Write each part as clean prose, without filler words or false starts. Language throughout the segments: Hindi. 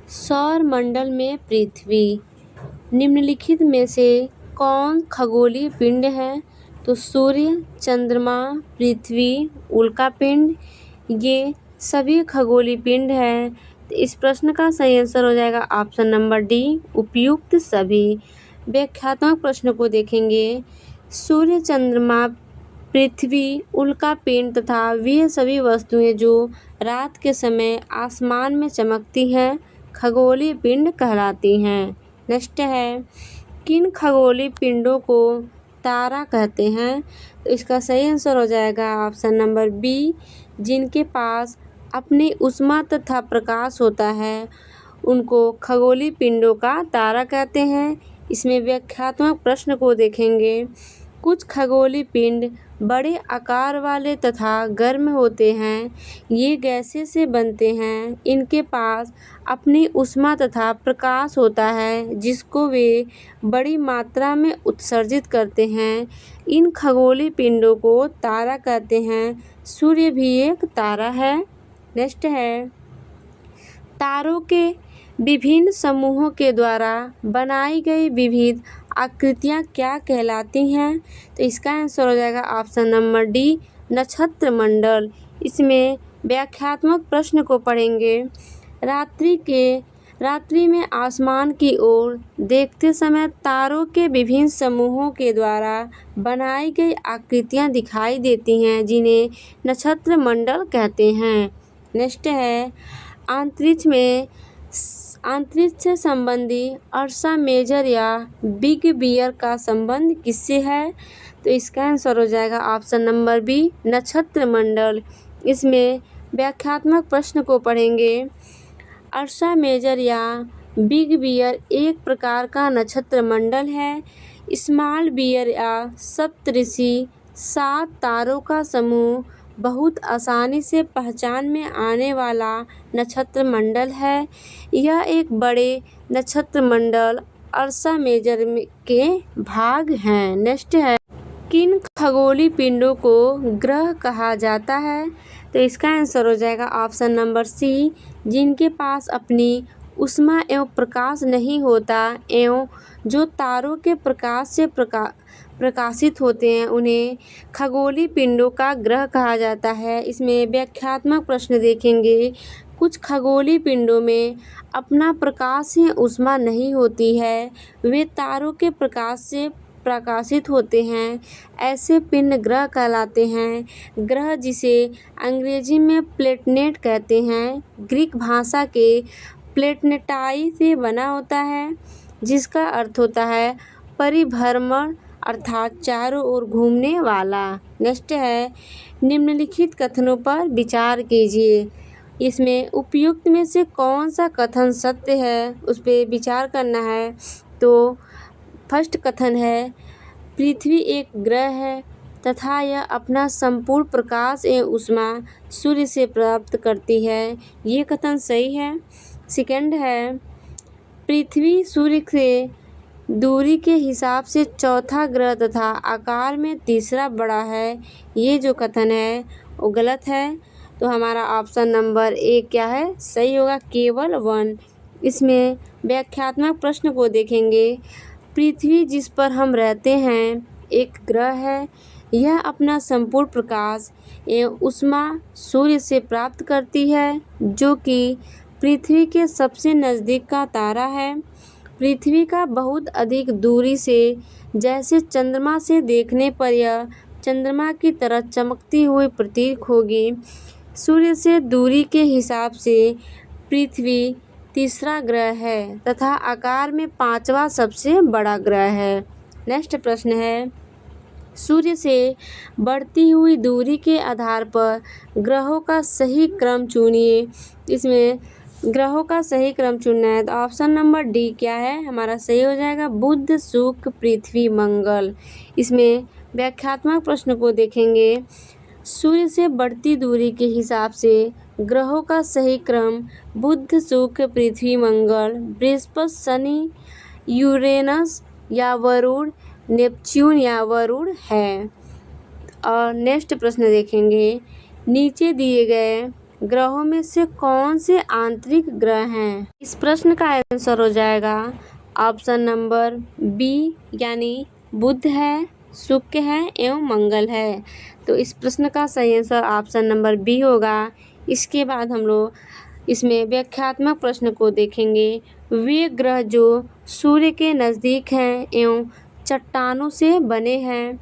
सौर मंडल में पृथ्वी निम्नलिखित में से कौन खगोलीय पिंड है? तो सूर्य, चंद्रमा, पृथ्वी, उल्का पिंड, ये सभी खगोलीय पिंड हैं। तो इस प्रश्न का सही आंसर हो जाएगा ऑप्शन नंबर डी, उपयुक्त सभी। व्याख्यात्मक प्रश्न को देखेंगे। सूर्य, चंद्रमा, पृथ्वी, उल्का पिंड तथा वे सभी वस्तुएं जो रात के समय आसमान में चमकती हैं खगोलीय पिंड कहलाती हैं। नेक्स्ट है, किन खगोलीय पिंडों को तारा कहते हैं? तो इसका सही आंसर हो जाएगा ऑप्शन नंबर बी, जिनके पास अपनी ऊष्मा तथा प्रकाश होता है उनको खगोलीय पिंडों का तारा कहते हैं। इसमें व्याख्यात्मक प्रश्न को देखेंगे। कुछ खगोलीय पिंड बड़े आकार वाले तथा गर्म होते हैं। ये गैसें से बनते हैं। इनके पास अपनी ऊष्मा तथा प्रकाश होता है जिसको वे बड़ी मात्रा में उत्सर्जित करते हैं। इन खगोलीय पिंडों को तारा कहते हैं। सूर्य भी एक तारा है। नेक्स्ट है, तारों के विभिन्न समूहों के द्वारा बनाई गई विविध आकृतियाँ क्या कहलाती हैं? तो इसका आंसर हो जाएगा ऑप्शन नंबर डी, नक्षत्र मंडल। इसमें व्याख्यात्मक प्रश्न को पढ़ेंगे। रात्रि में आसमान की ओर देखते समय तारों के विभिन्न समूहों के द्वारा बनाई गई आकृतियाँ दिखाई देती हैं जिन्हें नक्षत्र मंडल कहते हैं। नेक्स्ट है, अंतरिक्ष से संबंधी अर्सा मेजर या बिग बियर का संबंध किससे है? तो इसका आंसर हो जाएगा ऑप्शन नंबर बी, नक्षत्र मंडल। इसमें व्याख्यात्मक प्रश्न को पढ़ेंगे। अर्सा मेजर या बिग बियर एक प्रकार का नक्षत्र मंडल है। स्मॉल बियर या सप्तऋषि 7 तारों का समूह बहुत आसानी से पहचान में आने वाला नक्षत्र मंडल है। यह एक बड़े नक्षत्र मंडल अर्सा मेजर के भाग हैं। नेक्स्ट है, किन खगोलीय पिंडों को ग्रह कहा जाता है? तो इसका आंसर हो जाएगा ऑप्शन नंबर सी, जिनके पास अपनी ऊष्मा एवं प्रकाश नहीं होता एवं जो तारों के प्रकाश से प्रकाशित होते हैं उन्हें खगोलीय पिंडों का ग्रह कहा जाता है। इसमें व्याख्यात्मक प्रश्न देखेंगे। कुछ खगोलीय पिंडों में अपना प्रकाश या ऊष्मा नहीं होती है, वे तारों के प्रकाश से प्रकाशित होते हैं। ऐसे पिंड ग्रह कहलाते हैं। ग्रह, जिसे अंग्रेजी में प्लेटनेट कहते हैं, ग्रीक भाषा के प्लेटनेटाई से बना होता है जिसका अर्थ होता है परिभ्रमण अर्थात चारों ओर घूमने वाला। नेक्स्ट है, निम्नलिखित कथनों पर विचार कीजिए। इसमें उपयुक्त में से कौन सा कथन सत्य है उस पर विचार करना है। तो फर्स्ट कथन है, पृथ्वी एक ग्रह है तथा यह अपना संपूर्ण प्रकाश एवं ऊष्मा सूर्य से प्राप्त करती है। ये कथन सही है। सेकंड है, पृथ्वी सूर्य से दूरी के हिसाब से चौथा ग्रह तथा आकार में तीसरा बड़ा है। ये जो कथन है वो गलत है। तो हमारा ऑप्शन नंबर ए क्या है, सही होगा, केवल 1। इसमें व्याख्यात्मक प्रश्न को देखेंगे। पृथ्वी जिस पर हम रहते हैं एक ग्रह है। यह अपना संपूर्ण प्रकाश एवं ऊष्मा सूर्य से प्राप्त करती है जो कि पृथ्वी के सबसे नज़दीक का तारा है। पृथ्वी का बहुत अधिक दूरी से, जैसे चंद्रमा से देखने पर यह चंद्रमा की तरह चमकती हुई प्रतीत होगी। सूर्य से दूरी के हिसाब से पृथ्वी तीसरा ग्रह है तथा आकार में 5वां सबसे बड़ा ग्रह है। नेक्स्ट प्रश्न है, सूर्य से बढ़ती हुई दूरी के आधार पर ग्रहों का सही क्रम चुनिए। इसमें ग्रहों का सही क्रम चुनना है तो ऑप्शन नंबर डी क्या है, हमारा सही हो जाएगा, बुध, शुक्र, पृथ्वी, मंगल। इसमें व्याख्यात्मक प्रश्न को देखेंगे। सूर्य से बढ़ती दूरी के हिसाब से ग्रहों का सही क्रम बुध, शुक्र, पृथ्वी, मंगल, बृहस्पति, शनि, यूरेनस या वरुण, नेपच्यून या वरुण है। और नेक्स्ट प्रश्न देखेंगे, नीचे दिए गए ग्रहों में से कौन से आंतरिक ग्रह हैं? इस प्रश्न का आंसर हो जाएगा ऑप्शन नंबर बी, यानी बुध है, शुक्र है एवं मंगल है। तो इस प्रश्न का सही आंसर ऑप्शन नंबर बी होगा। इसके बाद हम लोग इसमें व्याख्यात्मक प्रश्न को देखेंगे। वे ग्रह जो सूर्य के नज़दीक हैं एवं चट्टानों से बने हैं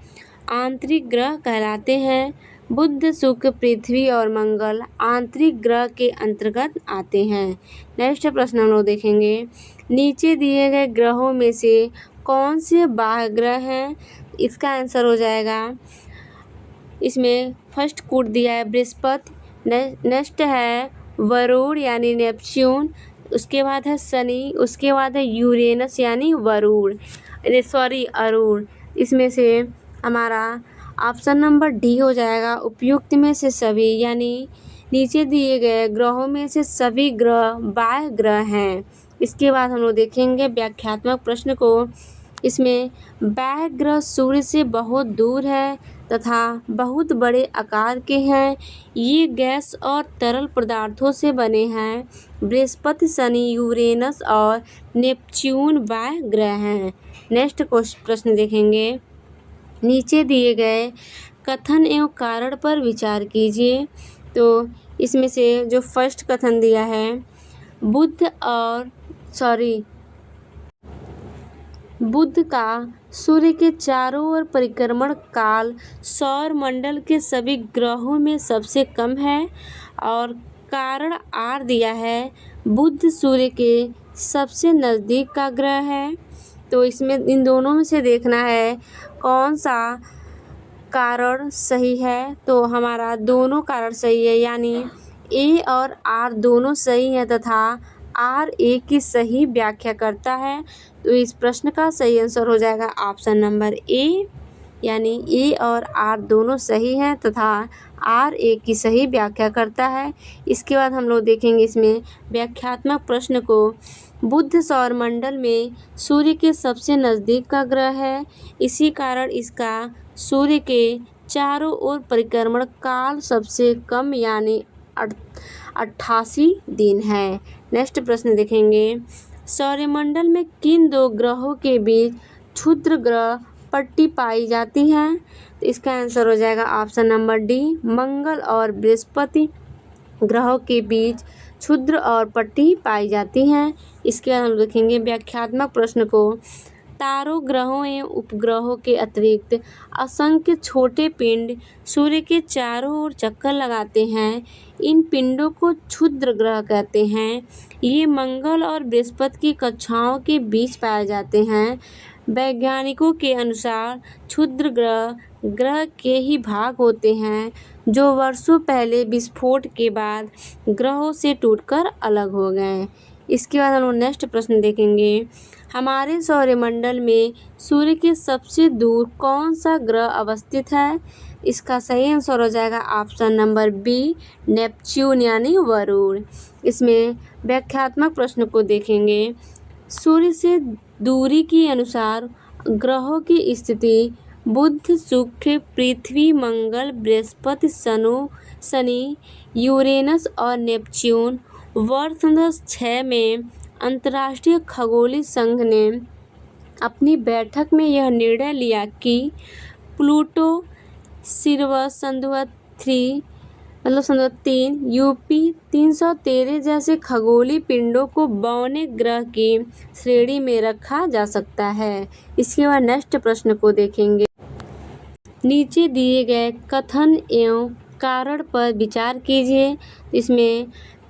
आंतरिक ग्रह कहलाते हैं। बुध, शुक्र, पृथ्वी और मंगल आंतरिक ग्रह के अंतर्गत आते हैं। नेक्स्ट प्रश्न हम लोग देखेंगे। नीचे दिए गए ग्रहों में से कौन से बाह्य ग्रह हैं? इसका आंसर हो जाएगा, इसमें फर्स्ट कूट दिया है बृहस्पति, नेक्स्ट है वरुण यानी नेपच्यून, उसके बाद है शनि, उसके बाद है यूरेनस यानी अरुण। इसमें से हमारा ऑप्शन नंबर डी हो जाएगा उपयुक्त में से सभी, यानी नीचे दिए गए ग्रहों में से सभी ग्रह बाह्य ग्रह हैं। इसके बाद हम लोग देखेंगे व्याख्यात्मक प्रश्न को। इसमें बाह्य ग्रह सूर्य से बहुत दूर है तथा बहुत बड़े आकार के हैं। ये गैस और तरल पदार्थों से बने हैं। बृहस्पति, शनि, यूरेनस और नेपच्यून बाह्य ग्रह हैं। नेक्स्ट प्रश्न देखेंगे। नीचे दिए गए कथन एवं कारण पर विचार कीजिए। तो इसमें से जो फर्स्ट कथन दिया है, बुध का सूर्य के चारों ओर परिक्रमण काल सौर मंडल के सभी ग्रहों में सबसे कम है। और कारण आर दिया है, बुध सूर्य के सबसे नज़दीक का ग्रह है। तो इसमें इन दोनों में से देखना है कौन सा कारण सही है। तो हमारा दोनों कारण सही है, यानी ए और आर दोनों सही हैं तथा आर ए की सही व्याख्या करता है। तो इस प्रश्न का सही आंसर हो जाएगा ऑप्शन नंबर ए, यानी ए और आर दोनों सही हैं तथा आर ए की सही व्याख्या करता है। इसके बाद हम लोग देखेंगे इसमें व्याख्यात्मक प्रश्न को। बुध सौरमंडल में सूर्य के सबसे नज़दीक का ग्रह है, इसी कारण इसका सूर्य के चारों ओर परिक्रमण काल सबसे कम यानी 88 दिन है। नेक्स्ट प्रश्न देखेंगे। सौरमंडल में किन दो ग्रहों के बीच क्षुद्र ग्रह पट्टी पाई जाती है? तो इसका आंसर हो जाएगा ऑप्शन नंबर डी, मंगल और बृहस्पति ग्रहों के बीच क्षुद्र और पट्टी पाई जाती हैं। इसके बाद हम देखेंगे व्याख्यात्मक प्रश्न को। तारों, ग्रहों एवं उपग्रहों के अतिरिक्त असंख्य छोटे पिंड सूर्य के चारों ओर चक्कर लगाते हैं। इन पिंडों को क्षुद्र ग्रह कहते हैं। ये मंगल और बृहस्पति की कक्षाओं के बीच पाए जाते हैं। वैज्ञानिकों के अनुसार क्षुद्र ग्रह के ही भाग होते हैं जो वर्षों पहले विस्फोट के बाद ग्रहों से टूटकर अलग हो गए। इसके बाद हम नेक्स्ट प्रश्न देखेंगे। हमारे सौरमंडल में सूर्य के सबसे दूर कौन सा ग्रह अवस्थित है? इसका सही आंसर हो जाएगा ऑप्शन नंबर बी, नेपच्यून यानी वरुण। इसमें व्याख्यात्मक प्रश्न को देखेंगे। सूर्य से दूरी के अनुसार ग्रहों की स्थिति बुध, शुक्र, पृथ्वी, मंगल, बृहस्पति, शनि, यूरेनस और नेपच्यून। वर्ष 2006 में अंतर्राष्ट्रीय खगोलीय संघ ने अपनी बैठक में यह निर्णय लिया कि प्लूटो, सिरियस संध्या 3 यूपी 313 जैसे खगोलीय पिंडों को बौने ग्रह की श्रेणी में रखा जा सकता है। इसके बाद नेक्स्ट प्रश्न को देखेंगे। नीचे दिए गए कथन एवं कारण पर विचार कीजिए। इसमें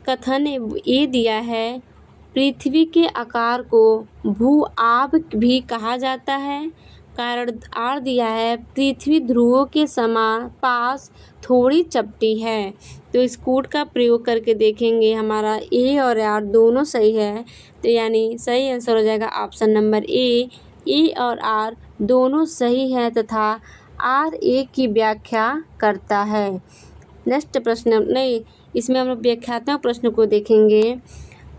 कथन ए दिया है, पृथ्वी के आकार को भू-आभ भी कहा जाता है। कारण आर दिया है, पृथ्वी ध्रुवों के समान पास थोड़ी चपटी है। तो इस कूट का प्रयोग करके देखेंगे, हमारा ए और आर दोनों सही है। तो यानी सही आंसर हो जाएगा ऑप्शन नंबर ए और आर दोनों सही है तथा आर ए की व्याख्या करता है। नेक्स्ट प्रश्न इसमें हम लोग व्याख्यात्मक प्रश्न को देखेंगे।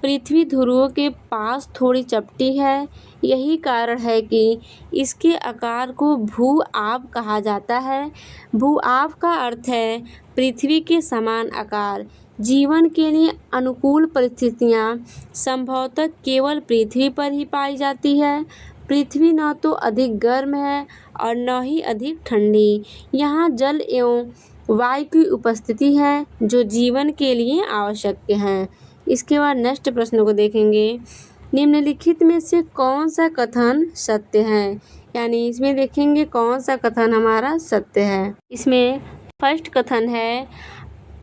पृथ्वी ध्रुवों के पास थोड़ी चपटी है, यही कारण है कि इसके आकार को भू-आभ कहा जाता है। भू-आभ का अर्थ है पृथ्वी के समान आकार। जीवन के लिए अनुकूल परिस्थितियाँ संभवतः केवल पृथ्वी पर ही पाई जाती है। पृथ्वी न तो अधिक गर्म है और न ही अधिक ठंडी। यहाँ जल एवं वायु की उपस्थिति है जो जीवन के लिए आवश्यक है। इसके बाद नेक्स्ट प्रश्न को देखेंगे। निम्नलिखित में से कौन सा कथन सत्य है? यानी इसमें देखेंगे कौन सा कथन हमारा सत्य है। इसमें फर्स्ट कथन है,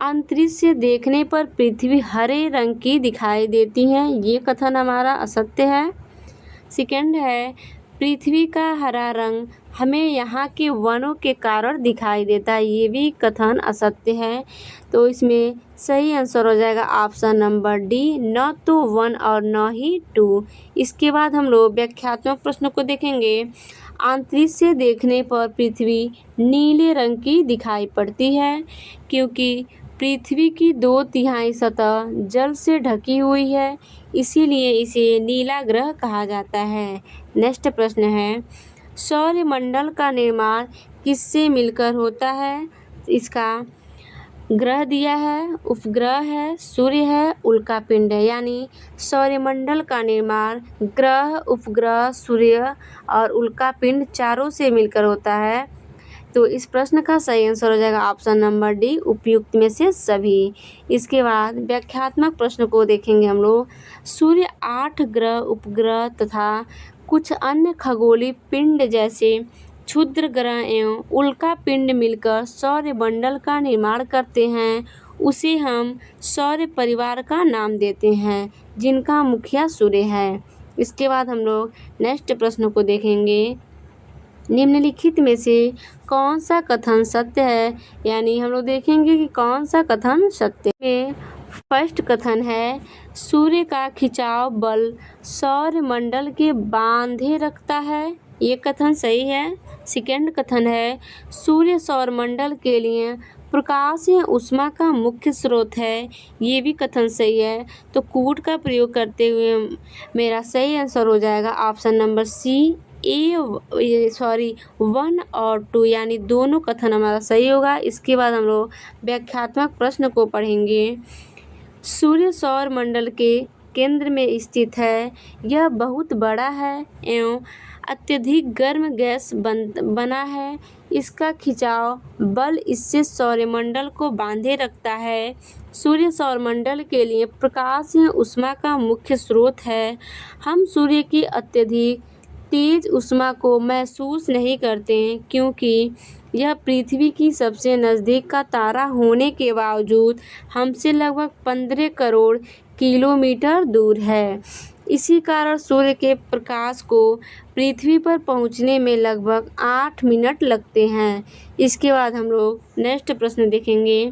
अंतरिक्ष से देखने पर पृथ्वी हरे रंग की दिखाई देती है। ये कथन हमारा असत्य है। सेकंड है, पृथ्वी का हरा रंग हमें यहाँ के वनों के कारण दिखाई देता है। ये भी कथन असत्य है। तो इसमें सही आंसर हो जाएगा ऑप्शन नंबर डी, न तो 1 और न ही 2। इसके बाद हम लोग व्याख्यात्मक प्रश्न को देखेंगे। अंतरिक्ष से देखने पर पृथ्वी नीले रंग की दिखाई पड़ती है क्योंकि पृथ्वी की 2/3 सतह जल से ढकी हुई है, इसीलिए इसे नीला ग्रह कहा जाता है। नेक्स्ट प्रश्न है, सौरमंडल का निर्माण किससे मिलकर होता है? इसका ग्रह दिया है, उपग्रह है, सूर्य है, उल्कापिंड है। यानी सौरमंडल का निर्माण ग्रह, उपग्रह, सूर्य और उल्कापिंड चारों से मिलकर होता है। तो इस प्रश्न का सही आंसर हो जाएगा ऑप्शन नंबर डी, उपयुक्त में से सभी। इसके बाद व्याख्यात्मक प्रश्न को देखेंगे हम लोग। सूर्य 8 ग्रह, उपग्रह तथा कुछ अन्य खगोलीय पिंड जैसे क्षुद्र ग्रह एवं उल्का पिंड मिलकर सौरमंडल का निर्माण करते हैं। उसे हम सौर परिवार का नाम देते हैं, जिनका मुखिया सूर्य है। इसके बाद हम लोग नेक्स्ट प्रश्न को देखेंगे। निम्नलिखित में से कौन सा कथन सत्य है? यानी हम लोग देखेंगे कि कौन सा कथन सत्य है। फर्स्ट कथन है, सूर्य का खिंचाव बल सौरमंडल के बांधे रखता है। ये कथन सही है। सेकंड कथन है, सूर्य सौरमंडल के लिए प्रकाश या ऊष्मा का मुख्य स्रोत है। ये भी कथन सही है। तो कूट का प्रयोग करते हुए मेरा सही आंसर हो जाएगा ऑप्शन नंबर सी, 1 और 2, यानी दोनों कथन हमारा सही होगा। इसके बाद हम लोग व्याख्यात्मक प्रश्न को पढ़ेंगे। सूर्य सौर मंडल के केंद्र में स्थित है। यह बहुत बड़ा है एवं अत्यधिक गर्म गैस बना है। इसका खिंचाव बल इससे सौरमंडल को बांधे रखता है। सूर्य सौरमंडल के लिए प्रकाश या ऊष्मा का मुख्य स्रोत है। हम सूर्य की अत्यधिक तेज ऊष्मा को महसूस नहीं करते क्योंकि यह पृथ्वी की सबसे नज़दीक का तारा होने के बावजूद हमसे लगभग 15 करोड़ किलोमीटर दूर है। इसी कारण सूर्य के प्रकाश को पृथ्वी पर पहुंचने में लगभग 8 मिनट लगते हैं। इसके बाद हम लोग नेक्स्ट प्रश्न देखेंगे।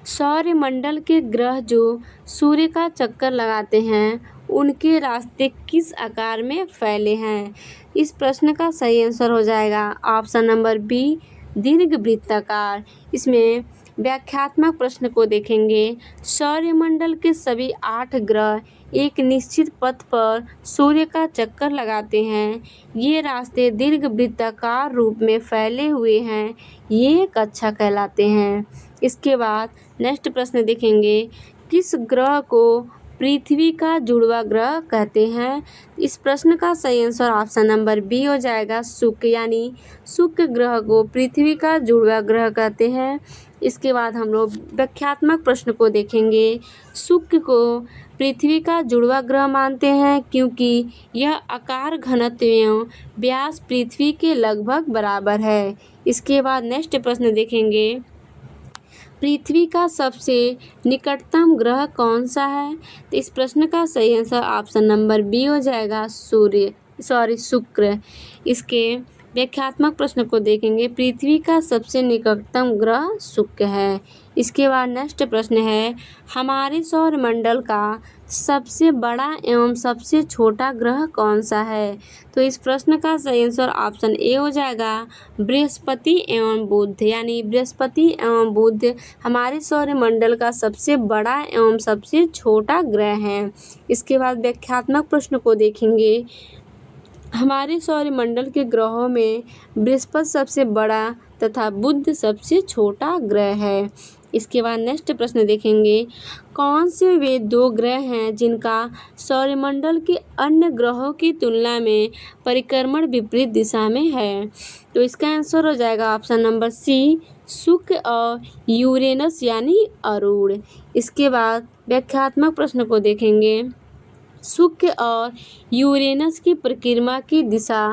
सौरमंडल के ग्रह जो सूर्य का चक्कर लगाते हैं उनके रास्ते किस आकार में फैले हैं? इस प्रश्न का सही आंसर हो जाएगा ऑप्शन नंबर बी, दीर्घवृत्ताकार। इसमें व्याख्यात्मक प्रश्न को देखेंगे। सौरमंडल के सभी 8 ग्रह एक निश्चित पथ पर सूर्य का चक्कर लगाते हैं। ये रास्ते दीर्घवृत्ताकार रूप में फैले हुए हैं। ये कक्षा कहलाते हैं। इसके बाद नेक्स्ट प्रश्न देखेंगे। किस ग्रह को पृथ्वी का जुड़वा ग्रह कहते हैं? इस प्रश्न का सही आंसर ऑप्शन नंबर बी हो जाएगा, शुक्र। यानी शुक्र ग्रह को पृथ्वी का जुड़वा ग्रह कहते हैं। इसके बाद हम लोग व्याख्यात्मक प्रश्न को देखेंगे। शुक्र को पृथ्वी का जुड़वा ग्रह मानते हैं क्योंकि यह आकार, घनत्व एवं व्यास पृथ्वी के लगभग बराबर है। इसके बाद नेक्स्ट प्रश्न देखेंगे। पृथ्वी का सबसे निकटतम ग्रह कौन सा है? तो इस प्रश्न का सही आंसर ऑप्शन नंबर बी हो जाएगा, शुक्र। इसके व्याख्यात्मक प्रश्न को देखेंगे। पृथ्वी का सबसे निकटतम ग्रह शुक्र है। इसके बाद नेक्स्ट प्रश्न है, हमारे सौरमंडल का सबसे बड़ा एवं सबसे छोटा ग्रह कौन सा है? तो इस प्रश्न का सही आंसर ऑप्शन ए हो जाएगा, बृहस्पति एवं बुध। यानी बृहस्पति एवं बुध हमारे सौरमंडल का सबसे बड़ा एवं सबसे छोटा ग्रह है। इसके बाद व्याख्यात्मक प्रश्न को देखेंगे। हमारे सौरमंडल के ग्रहों में बृहस्पति सबसे बड़ा तथा बुध सबसे छोटा ग्रह है। इसके बाद नेक्स्ट प्रश्न देखेंगे, कौन से वे 2 ग्रह हैं जिनका सौरमंडल के अन्य ग्रहों की तुलना में परिक्रमण विपरीत दिशा में है? तो इसका आंसर हो जाएगा ऑप्शन नंबर सी, शुक्र और यूरेनस यानी अरूण। इसके बाद व्याख्यात्मक प्रश्न को देखेंगे, शुक्र और यूरेनस की परिक्रमा की दिशा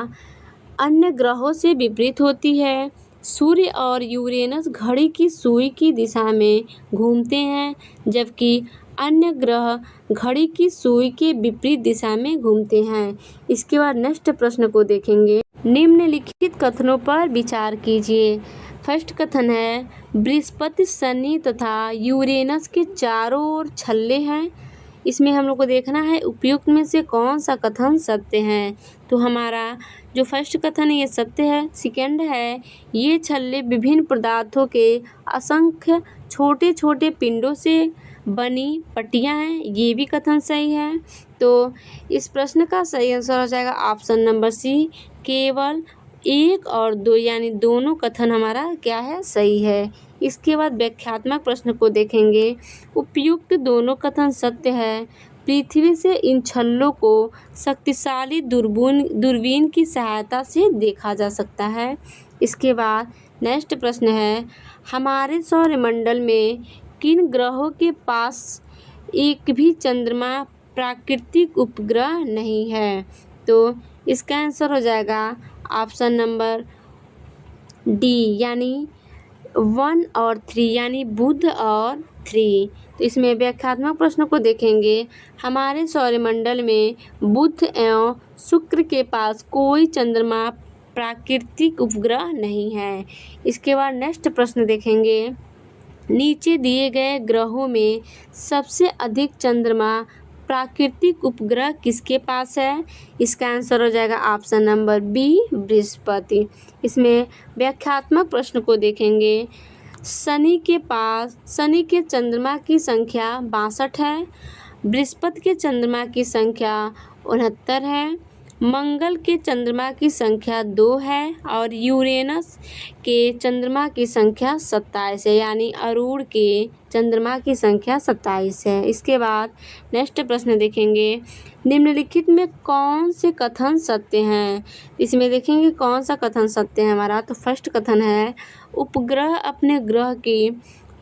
अन्य ग्रहों से विपरीत होती है। सूर्य और यूरेनस घड़ी की सुई की दिशा में घूमते हैं, जबकि अन्य ग्रह घड़ी की सुई के विपरीत दिशा में घूमते हैं। इसके बाद नेक्स्ट प्रश्न को देखेंगे, निम्नलिखित कथनों पर विचार कीजिए। फर्स्ट कथन है, बृहस्पति, शनि तथा यूरेनस के चारों ओर छल्ले हैं। इसमें हम लोग को देखना है उपयुक्त में से कौन सा कथन सत्य है। तो हमारा जो फर्स्ट कथन है ये सत्य है। सेकेंड है, ये छल्ले विभिन्न पदार्थों के असंख्य छोटे छोटे पिंडों से बनी पट्टियाँ हैं, ये भी कथन सही है। तो इस प्रश्न का सही आंसर हो जाएगा ऑप्शन नंबर सी, केवल 1 और 2 यानी दोनों कथन हमारा क्या है, सही है। इसके बाद व्याख्यात्मक प्रश्न को देखेंगे, उपयुक्त दोनों कथन सत्य है। पृथ्वी से इन छल्लों को शक्तिशाली दूरबीन की सहायता से देखा जा सकता है। इसके बाद नेक्स्ट प्रश्न है, हमारे सौरमंडल में किन ग्रहों के पास एक भी चंद्रमा प्राकृतिक उपग्रह नहीं है? तो इसका आंसर हो जाएगा ऑप्शन नंबर डी यानी 1 और 3 यानी बुध और 3। तो इसमें व्याख्यात्मक प्रश्नों को देखेंगे, हमारे सौरमंडल में बुध एवं शुक्र के पास कोई चंद्रमा प्राकृतिक उपग्रह नहीं है। इसके बाद नेक्स्ट प्रश्न देखेंगे, नीचे दिए गए ग्रहों में सबसे अधिक चंद्रमा प्राकृतिक उपग्रह किसके पास है? इसका आंसर हो जाएगा ऑप्शन नंबर बी, बृहस्पति। इसमें व्याख्यात्मक प्रश्न को देखेंगे, शनि के चंद्रमा की संख्या 62 है, बृहस्पति के चंद्रमा की संख्या 69 है, मंगल के चंद्रमा की संख्या 2 है और यूरेनस के चंद्रमा की संख्या 27 है, यानी अरूण के चंद्रमा की संख्या 27 है। इसके बाद नेक्स्ट प्रश्न देखेंगे, निम्नलिखित में कौन से कथन सत्य हैं? इसमें देखेंगे कौन सा कथन सत्य है हमारा। तो फर्स्ट कथन है, उपग्रह अपने ग्रह की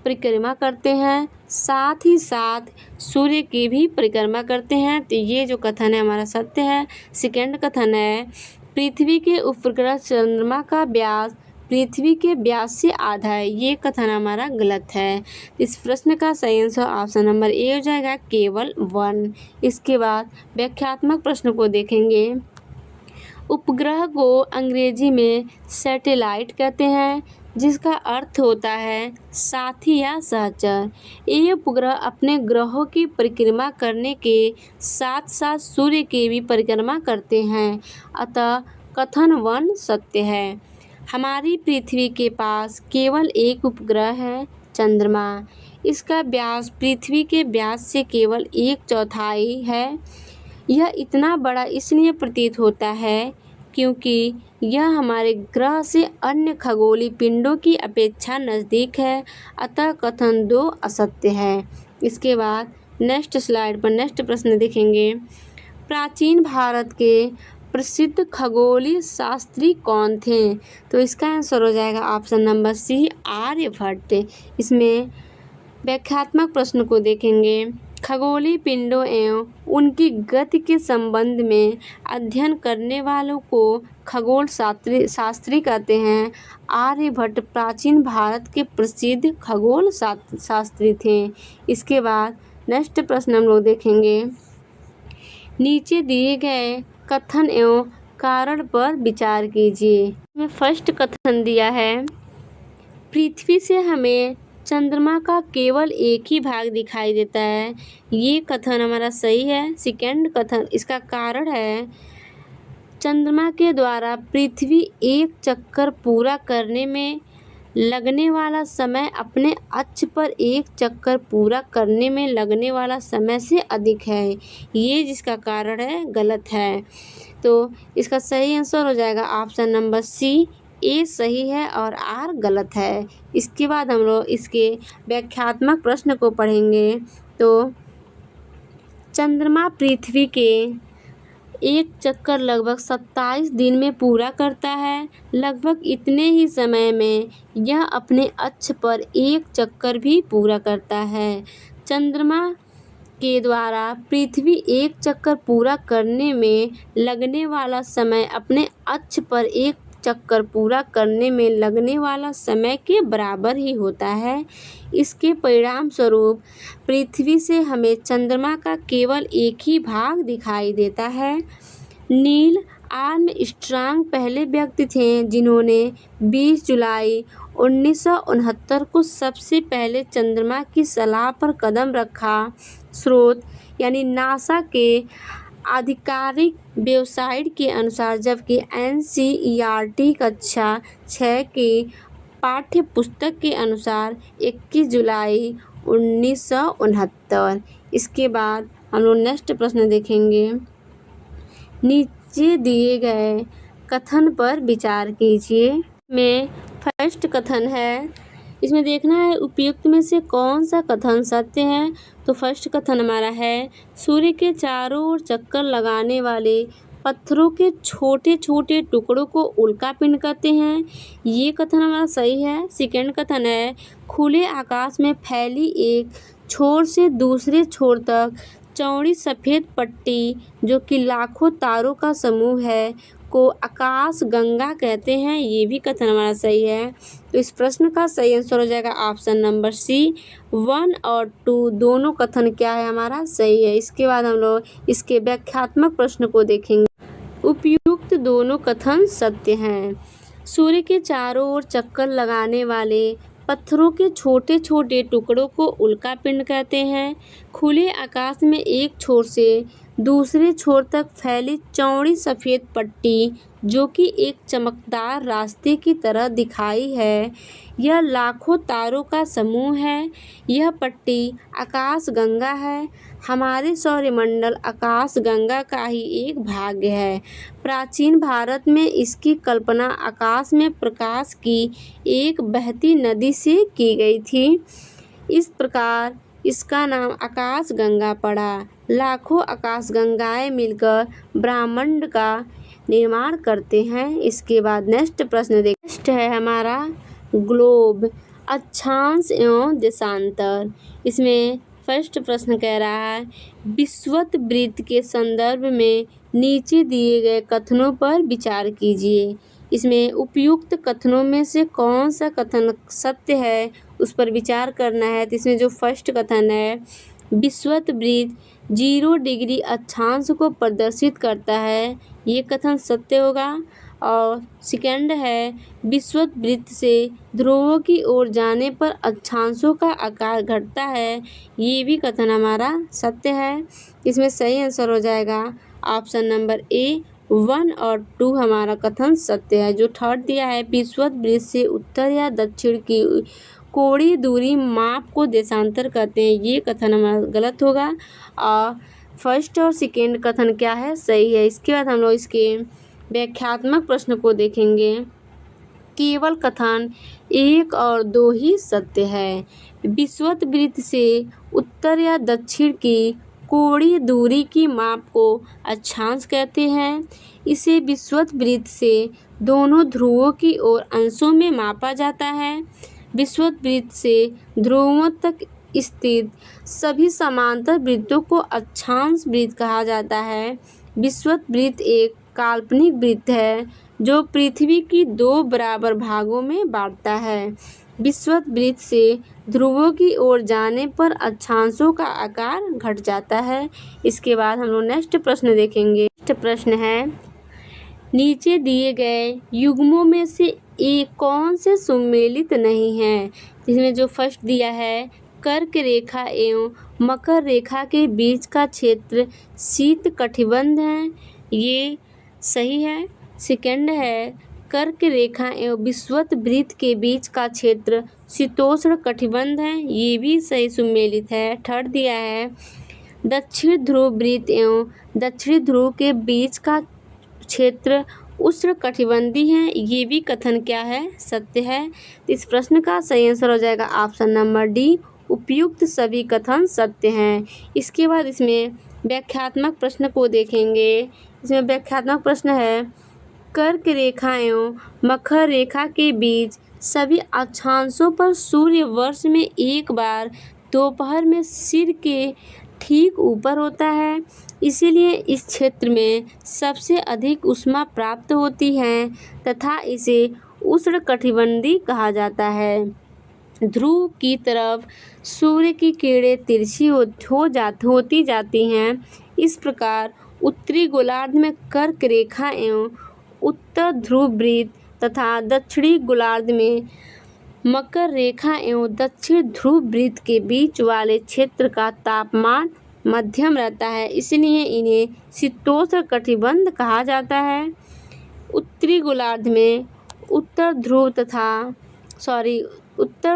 परिक्रमा करते हैं, साथ ही साथ सूर्य की भी परिक्रमा करते हैं। तो ये जो कथन है हमारा सत्य है। सेकेंड कथन है, पृथ्वी के उपग्रह चंद्रमा का व्यास पृथ्वी के व्यास से आधा है, ये कथन हमारा गलत है। इस प्रश्न का सही आंसर ऑप्शन नंबर ए हो जाएगा, केवल 1। इसके बाद व्याख्यात्मक प्रश्न को देखेंगे, उपग्रह को अंग्रेजी में सैटेलाइट कहते हैं, जिसका अर्थ होता है साथी या सहचर। ये उपग्रह अपने ग्रहों की परिक्रमा करने के साथ साथ सूर्य की भी परिक्रमा करते हैं, अतः कथन 1 सत्य है। हमारी पृथ्वी के पास केवल एक उपग्रह है, चंद्रमा। इसका व्यास पृथ्वी के व्यास से केवल 1/4 है। यह इतना बड़ा इसलिए प्रतीत होता है क्योंकि यह हमारे ग्रह से अन्य खगोलीय पिंडों की अपेक्षा नज़दीक है, अतः कथन 2 असत्य है। इसके बाद नेक्स्ट स्लाइड पर नेक्स्ट प्रश्न देखेंगे, प्राचीन भारत के प्रसिद्ध खगोलीय शास्त्री कौन थे? तो इसका आंसर हो जाएगा ऑप्शन नंबर सी, आर्यभट्ट। इसमें व्याख्यात्मक प्रश्न को देखेंगे, खगोलीय पिंडों एवं उनकी गति के संबंध में अध्ययन करने वालों को खगोल शास्त्री कहते हैं। आर्यभट्ट प्राचीन भारत के प्रसिद्ध खगोल शास्त्री थे। इसके बाद नेक्स्ट प्रश्न हम लोग देखेंगे, नीचे दिए गए कथन एवं कारण पर विचार कीजिए। में फर्स्ट कथन दिया है, पृथ्वी से हमें चंद्रमा का केवल एक ही भाग दिखाई देता है, ये कथन हमारा सही है। सेकेंड कथन, इसका कारण है चंद्रमा के द्वारा पृथ्वी एक चक्कर पूरा करने में लगने वाला समय अपने अक्ष पर एक चक्कर पूरा करने में लगने वाला समय से अधिक है, ये जिसका कारण है गलत है। तो इसका सही आंसर हो जाएगा ऑप्शन नंबर सी, ए सही है और आर गलत है। इसके बाद हम लोग इसके व्याख्यात्मक प्रश्न को पढ़ेंगे। तो चंद्रमा पृथ्वी के एक चक्कर लगभग 27 दिन में पूरा करता है। लगभग इतने ही समय में यह अपने अक्ष पर एक चक्कर भी पूरा करता है। चंद्रमा के द्वारा पृथ्वी एक चक्कर पूरा करने में लगने वाला समय अपने अक्ष पर एक चक्कर पूरा करने में लगने वाला समय के बराबर ही होता है। इसके परिणाम स्वरूप पृथ्वी से हमें चंद्रमा का केवल एक ही भाग दिखाई देता है। नील आर्मस्ट्रांग पहले व्यक्ति थे जिन्होंने 20 जुलाई 1969 को सबसे पहले चंद्रमा की सतह पर कदम रखा। स्रोत यानी नासा के आधिकारिक वेबसाइट के अनुसार, जबकि NCERT कक्षा 6 की पाठ्य पुस्तक के अनुसार 21 जुलाई 1969। इसके बाद हम लोग नेक्स्ट प्रश्न देखेंगे। नीचे दिए गए कथन पर विचार कीजिए। में फर्स्ट कथन है, इसमें देखना है उपयुक्त में से कौन सा कथन सत्य है। तो फर्स्ट कथन हमारा है, सूर्य के चारों ओर चक्कर लगाने वाले पत्थरों के छोटे छोटे टुकड़ों को उल्का पिंड कहते हैं। ये कथन हमारा सही है। सेकेंड कथन है, खुले आकाश में फैली एक छोर से दूसरे छोर तक चौड़ी सफ़ेद पट्टी जो कि लाखों तारों का समूह है को आकाश गंगा कहते हैं। ये भी कथन हमारा सही है। तो इस प्रश्न का सही आंसर हो जाएगा ऑप्शन नंबर सी। 1 और 2 दोनों कथन क्या है हमारा सही है। इसके बाद हम लोग इसके व्याख्यात्मक प्रश्न को देखेंगे। उपयुक्त दोनों कथन सत्य हैं। सूर्य के चारों ओर चक्कर लगाने वाले पत्थरों के छोटे छोटे टुकड़ों को उल्का पिंड कहते हैं। खुले आकाश में एक छोर से दूसरे छोर तक फैली चौड़ी सफ़ेद पट्टी जो कि एक चमकदार रास्ते की तरह दिखाई है, यह लाखों तारों का समूह है। यह पट्टी आकाश गंगा है। हमारे सौरमंडल आकाश गंगा का ही एक भाग है। प्राचीन भारत में इसकी कल्पना आकाश में प्रकाश की एक बहती नदी से की गई थी। इस प्रकार इसका नाम आकाश गंगा पड़ा। लाखों आकाश गंगाएं मिलकर ब्रह्मांड का निर्माण करते हैं। इसके बाद नेक्स्ट प्रश्न नेक्स्ट है हमारा ग्लोब, अक्षांश एवं देशांतर। इसमें फर्स्ट प्रश्न कह रहा है, विषुवत वृत्त के संदर्भ में नीचे दिए गए कथनों पर विचार कीजिए। इसमें उपयुक्त कथनों में से कौन सा कथन सत्य है उस पर विचार करना है। तो इसमें जो फर्स्ट कथन है, विषुवत वृत्त 0 डिग्री अक्षांश को प्रदर्शित करता है, ये कथन सत्य होगा। और सेकंड है, विषुवत वृत्त से ध्रुवों की ओर जाने पर अक्षांशों का आकार घटता है, ये भी कथन हमारा सत्य है। इसमें सही आंसर हो जाएगा ऑप्शन नंबर ए। 1 और 2 हमारा कथन सत्य है। जो थर्ड दिया है, विषुवत वृत्त से उत्तर या दक्षिण की कोणीय दूरी माप को देशांतर कहते हैं, ये कथन हमारा गलत होगा। और फर्स्ट और सेकेंड कथन क्या है, सही है। इसके बाद हम लोग इसके व्याख्यात्मक प्रश्न को देखेंगे। केवल कथन 1 और 2 ही सत्य है। विषुवत वृत्त से उत्तर या दक्षिण की कोणीय दूरी की माप को अक्षांश कहते हैं। इसे विषुवत वृत्त से दोनों ध्रुवों की ओर अंशों में मापा जाता है। विषुवत वृत्त से ध्रुवों तक स्थित सभी समांतर वृत्तों को अक्षांश वृत्त कहा जाता है। विषुवत वृत्त एक काल्पनिक वृत्त है जो पृथ्वी की 2 बराबर भागों में बांटता है। विषुवत वृत्त से ध्रुवों की ओर जाने पर अक्षांशों का आकार घट जाता है। इसके बाद हम लोग नेक्स्ट प्रश्न देखेंगे। नेक्स्ट प्रश्न है, नीचे दिए गए युग्मों में से एक कौन से सुमेलित नहीं है। इसमें जो फर्स्ट दिया है, कर्क रेखा एवं मकर रेखा के बीच का क्षेत्र शीत कटिबंध है, ये सही है। सेकंड है, कर्क रेखा एवं विषुवत वृत्त के बीच का क्षेत्र शीतोष्ण कटिबंध है, ये भी सही सुमेलित है। थर्ड दिया है, दक्षिण ध्रुव वृत्त एवं दक्षिणी ध्रुव के बीच का क्षेत्र उष्णकटिबंधीय हैं, ये भी कथन क्या है, सत्य है। तो इस प्रश्न का सही आंसर हो जाएगा ऑप्शन नंबर डी, उपयुक्त सभी कथन सत्य हैं। इसके बाद इसमें व्याख्यात्मक प्रश्न को देखेंगे। इसमें व्याख्यात्मक प्रश्न है, कर्क रेखा एवं मकर रेखा के बीच सभी अक्षांशों पर सूर्य वर्ष में एक बार दोपहर में सिर के ठीक ऊपर होता है, इसीलिए इस क्षेत्र में सबसे अधिक ऊष्मा प्राप्त होती है तथा इसे उष्णकटिबंधीय कहा जाता है। ध्रुव की तरफ सूर्य की किरणें तिरछी होती जाती हैं। इस प्रकार उत्तरी गोलार्ध में कर्क रेखा एवं उत्तर ध्रुव वृत्त तथा दक्षिणी गोलार्ध में मकर रेखा एवं दक्षिण ध्रुव वृत्त के बीच वाले क्षेत्र का तापमान मध्यम रहता है, इसलिए इन्हें शीतोष्ण कटिबंध कहा जाता है। उत्तरी गोलार्ध में उत्तर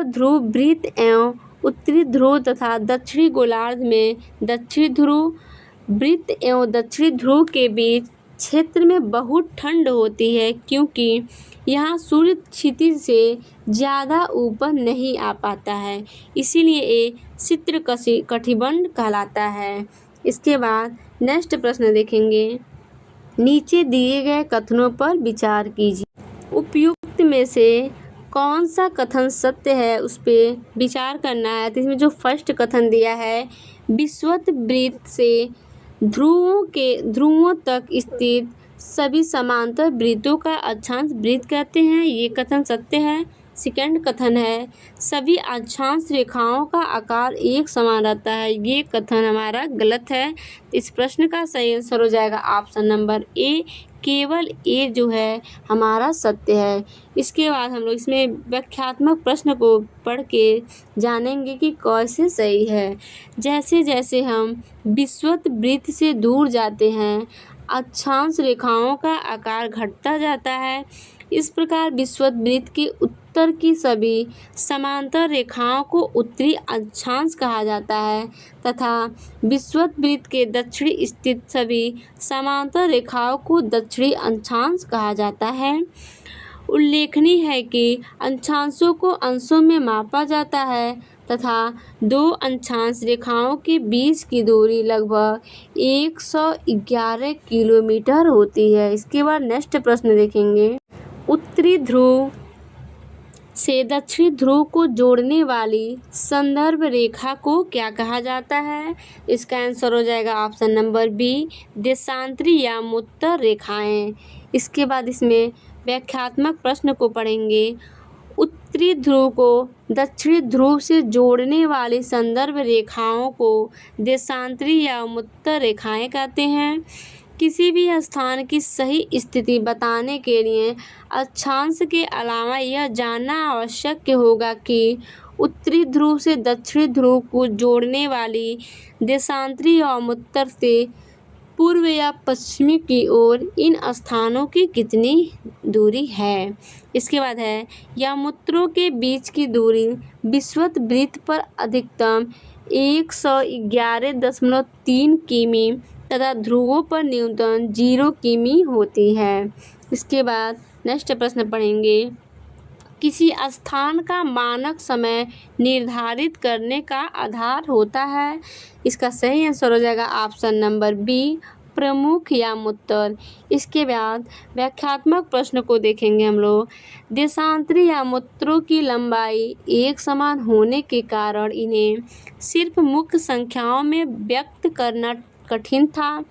ध्रुव वृत्त एवं उत्तरी ध्रुव तथा दक्षिणी गोलार्ध में दक्षिण ध्रुव वृत्त एवं दक्षिणी ध्रुव के बीच क्षेत्र में बहुत ठंड होती है, क्योंकि यहाँ सूर्य क्षितिज से ज़्यादा ऊपर नहीं आ पाता है, इसीलिए ये शीतोष्ण कटिबंध कहलाता है। इसके बाद नेक्स्ट प्रश्न देखेंगे, नीचे दिए गए कथनों पर विचार कीजिए। उपयुक्त में से कौन सा कथन सत्य है उस पर विचार करना है। तो इसमें जो फर्स्ट कथन दिया है, विषुवत वृत्त से ध्रुवों तक स्थित सभी समांतर वृत्तों का अक्षांश वृत्त कहते हैं, ये कथन सत्य है। सेकंड कथन है, सभी अक्षांश रेखाओं का आकार एक समान रहता है, ये कथन हमारा गलत है। इस प्रश्न का सही आंसर हो जाएगा ऑप्शन नंबर ए, केवल ए जो है हमारा सत्य है। इसके बाद हम लोग इसमें व्याख्यात्मक प्रश्न को पढ़ के जानेंगे कि कैसे सही है। जैसे जैसे हम विषुवत वृत्त से दूर जाते हैं, अक्षांश रेखाओं का आकार घटता जाता है। इस प्रकार विषुवत वृत्त के उत्तर की सभी समांतर रेखाओं को उत्तरी अक्षांश कहा जाता है तथा विषुवत वृत्त के दक्षिणी स्थित सभी समांतर रेखाओं को दक्षिणी अक्षांश कहा जाता है। उल्लेखनीय है कि अक्षांशों को अंशों में मापा जाता है तथा दो अक्षांश रेखाओं के बीच की दूरी लगभग 111 किलोमीटर होती है। इसके बाद नेक्स्ट प्रश्न देखेंगे, उत्तरी ध्रुव से दक्षिणी ध्रुव को जोड़ने वाली संदर्भ रेखा को क्या कहा जाता है। इसका आंसर हो जाएगा ऑप्शन नंबर बी, देशांतरी या मुत्तर रेखाएं। इसके बाद इसमें व्याख्यात्मक प्रश्न को पढ़ेंगे। उत्तरी ध्रुव को दक्षिणी ध्रुव से जोड़ने वाली संदर्भ रेखाओं को देशांतरी या मुत्तर रेखाएं कहते हैं। किसी भी स्थान की सही स्थिति बताने के लिए अक्षांश के अलावा यह जानना आवश्यक होगा कि उत्तरी ध्रुव से दक्षिणी ध्रुव को जोड़ने वाली देशांतरी और मुत्तर से पूर्व या पश्चिमी की ओर इन स्थानों की कितनी दूरी है। इसके बाद है, या मुत्रों के बीच की दूरी विषुवत वृत्त पर अधिकतम 111.3 किमी तथा ध्रुवों पर न्यूनतम 0 किमी होती है। इसके बाद नेक्स्ट प्रश्न पढ़ेंगे, किसी स्थान का मानक समय निर्धारित करने का आधार होता है। इसका सही आंसर हो जाएगा ऑप्शन नंबर बी, प्रमुख या मुत्तर। इसके बाद व्याख्यात्मक प्रश्न को देखेंगे हम लोग। देशांतरी या मुत्रों की लंबाई एक समान होने के कारण इन्हें सिर्फ मुख्य संख्याओं में व्यक्त करना कठिन था।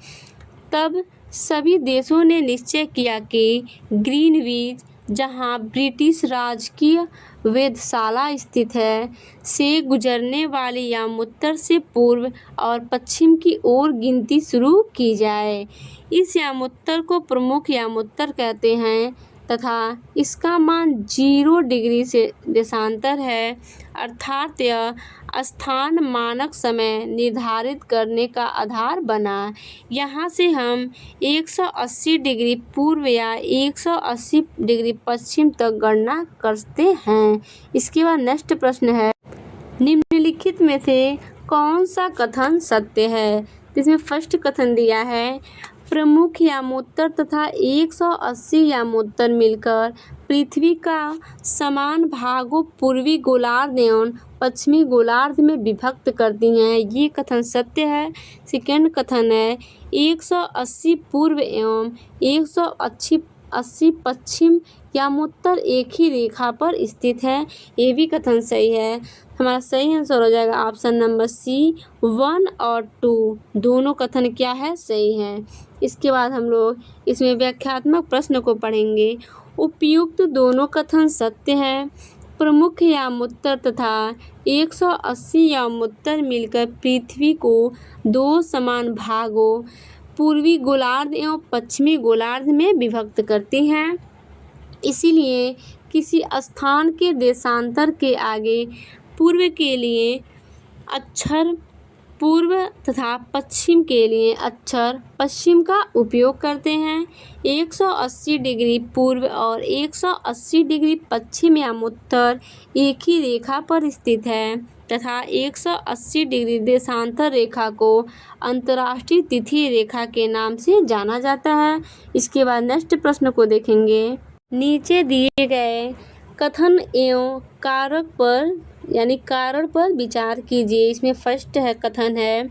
तब सभी देशों ने निश्चय किया कि ग्रीनविच, जहां ब्रिटिश राजकीय वेधशाला स्थित है, से गुजरने वाली यामुत्तर से पूर्व और पश्चिम की ओर गिनती शुरू की जाए। इस यामुत्तर को प्रमुख यामुत्तर कहते हैं तथा इसका मान 0 डिग्री से देशांतर है, अर्थात यह स्थान मानक समय निर्धारित करने का आधार बना। यहाँ से हम 180 डिग्री पूर्व या 180 डिग्री पश्चिम तक गणना करते हैं। इसके बाद नेक्स्ट प्रश्न है, निम्नलिखित में से कौन सा कथन सत्य है। इसमें फर्स्ट कथन दिया है, प्रमुख यामोत्तर तथा 180 यामोत्तर मिलकर पृथ्वी का समान भागों पूर्वी गोलार्ध एवं पश्चिमी गोलार्ध में विभक्त करती हैं। ये कथन सत्य है। सेकेंड कथन है, 180 पूर्व एवं 180 पश्चिम यामोत्तर एक ही रेखा पर स्थित है। ये भी कथन सही है। हमारा सही आंसर हो जाएगा ऑप्शन नंबर सी, 1 और 2 दोनों कथन क्या है, सही है। इसके बाद हम लोग इसमें व्याख्यात्मक प्रश्न को पढ़ेंगे। उपयुक्त दोनों कथन सत्य हैं। प्रमुख यामोत्तर तथा 180 यामोत्तर मिलकर पृथ्वी को 2 समान भागों पूर्वी गोलार्ध एवं पश्चिमी गोलार्ध में विभक्त करती हैं। इसीलिए किसी स्थान के देशांतर के आगे पूर्व के लिए अक्षर पूर्व तथा पश्चिम के लिए अक्षर पश्चिम का उपयोग करते हैं। 180 डिग्री पूर्व और 180 डिग्री पश्चिम यामोत्तर एक ही रेखा पर स्थित है तथा 180 डिग्री देशांतर रेखा को अंतर्राष्ट्रीय तिथि रेखा के नाम से जाना जाता है। इसके बाद नेक्स्ट प्रश्न को देखेंगे। नीचे दिए गए कथन एवं कारक पर यानी कारण पर विचार कीजिए। इसमें फर्स्ट है कथन है,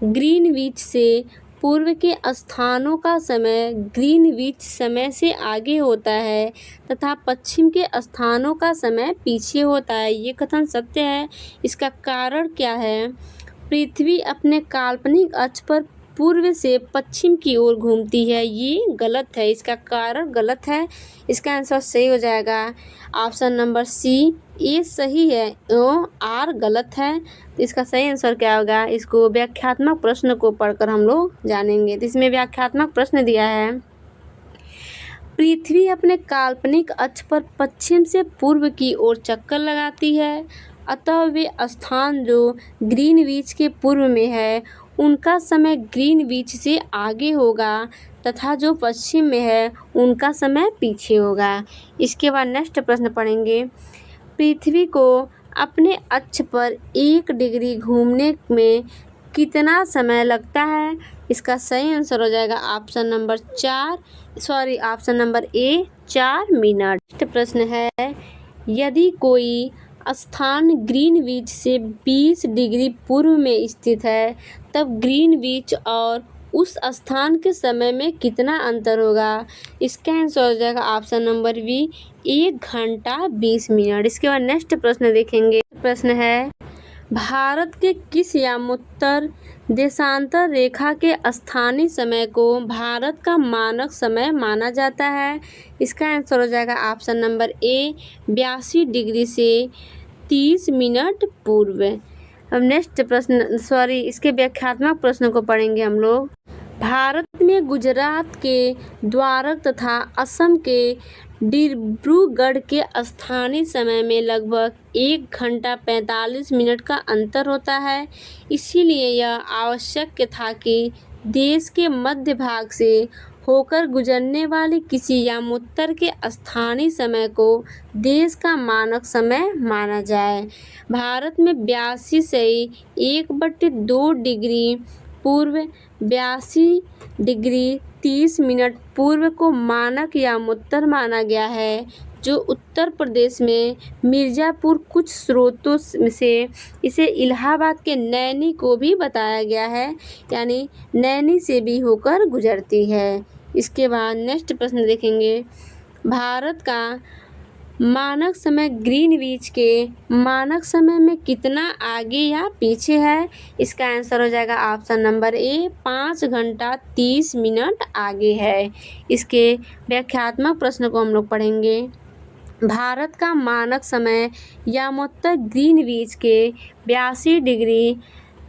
ग्रीनविच से पूर्व के स्थानों का समय ग्रीनविच समय से आगे होता है तथा पश्चिम के स्थानों का समय पीछे होता है। ये कथन सत्य है। इसका कारण क्या है, पृथ्वी अपने काल्पनिक अक्ष पर पूर्व से पश्चिम की ओर घूमती है। ये गलत है, इसका कारण गलत है। इसका आंसर सही हो जाएगा ऑप्शन नंबर सी, ए सही है एवं आर गलत है। तो इसका सही आंसर क्या होगा, इसको व्याख्यात्मक प्रश्न को पढ़कर हम लोग जानेंगे। तो इसमें व्याख्यात्मक प्रश्न दिया है, पृथ्वी अपने काल्पनिक अक्ष पर पश्चिम से पूर्व की ओर चक्कर लगाती है, अतः वे स्थान जो ग्रीनविच के पूर्व में है उनका समय ग्रीनविच से आगे होगा तथा जो पश्चिम में है उनका समय पीछे होगा। इसके बाद नेक्स्ट प्रश्न पढ़ेंगे। पृथ्वी को अपने अक्ष पर 1 डिग्री घूमने में कितना समय लगता है। इसका सही आंसर हो जाएगा option number A 4 minute. Next प्रश्न है, यदि कोई स्थान ग्रीनविच से 20 डिग्री पूर्व में स्थित है तब ग्रीनविच और उस स्थान के समय में कितना अंतर होगा। इसका आंसर हो जाएगा ऑप्शन नंबर बी 1 घंटा 20 मिनट। इसके बाद नेक्स्ट प्रश्न देखेंगे। प्रश्न है, भारत के किस यामोत्तर देशांतर रेखा के स्थानीय समय को भारत का मानक समय माना जाता है। इसका आंसर हो जाएगा ऑप्शन नंबर ए 82 डिग्री से 30 मिनट पूर्व। अब नेक्स्ट प्रश्न इसके व्याख्यात्मक प्रश्न को पढ़ेंगे हम लोग। भारत में गुजरात के द्वारक तथा असम के डिब्रूगढ़ के स्थानीय समय में लगभग 1 घंटा 45 मिनट का अंतर होता है। इसीलिए यह आवश्यक था कि देश के मध्य भाग से होकर गुजरने वाले किसी यामोत्तर के स्थानीय समय को देश का मानक समय माना जाए। भारत में 82 से 1/2 डिग्री पूर्व 82 डिग्री 30 मिनट पूर्व को मानक यामोत्तर माना गया है, जो उत्तर प्रदेश में मिर्ज़ापुर कुछ स्रोतों से इसे इलाहाबाद के नैनी को भी बताया गया है, यानी नैनी से भी होकर गुजरती है। इसके बाद नेक्स्ट प्रश्न देखेंगे। भारत का मानक समय ग्रीनविच के मानक समय में कितना आगे या पीछे है। इसका आंसर हो जाएगा ऑप्शन नंबर ए 5 घंटा 30 मिनट आगे है। इसके व्याख्यात्मक प्रश्न को हम लोग पढ़ेंगे। भारत का मानक समय यामोत्तर ग्रीनविच के 82 डिग्री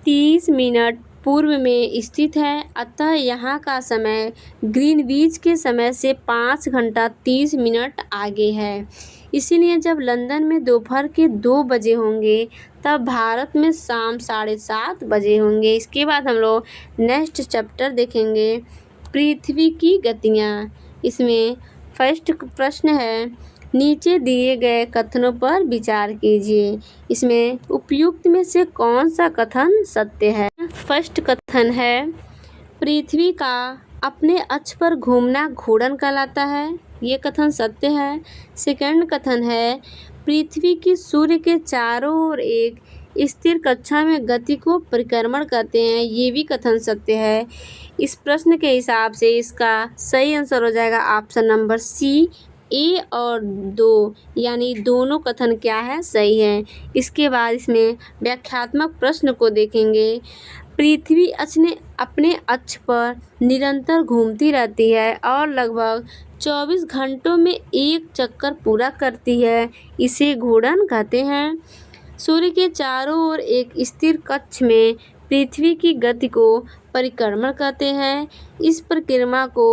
30 मिनट पूर्व में स्थित है, अतः यहाँ का समय ग्रीनविच के समय से 5 घंटा 30 मिनट आगे है। इसीलिए जब लंदन में दोपहर के 2 बजे होंगे तब भारत में शाम 7:30 बजे होंगे। इसके बाद हम लोग नेक्स्ट चैप्टर देखेंगे, पृथ्वी की गतियाँ। इसमें फर्स्ट प्रश्न है, नीचे दिए गए कथनों पर विचार कीजिए। इसमें उपयुक्त में से कौन सा कथन सत्य है? फर्स्ट कथन है, पृथ्वी का अपने अक्ष पर घूमना घूर्णन कहलाता है। ये कथन सत्य है। सेकंड कथन है, पृथ्वी की सूर्य के चारों ओर एक स्थिर कक्षा में गति को परिक्रमण कहते हैं। ये भी कथन सत्य है। इस प्रश्न के हिसाब से इसका सही आंसर हो जाएगा ऑप्शन नंबर सी, ए और 2, यानी दोनों कथन क्या है, सही है। इसके बाद इसमें व्याख्यात्मक प्रश्न को देखेंगे। पृथ्वी अपने अक्ष पर निरंतर घूमती रहती है और लगभग 24 घंटों में एक चक्कर पूरा करती है। इसे घूर्णन कहते हैं। सूर्य के चारों ओर एक स्थिर कक्ष में पृथ्वी की गति को परिक्रमण कहते हैं। इस परिक्रमा को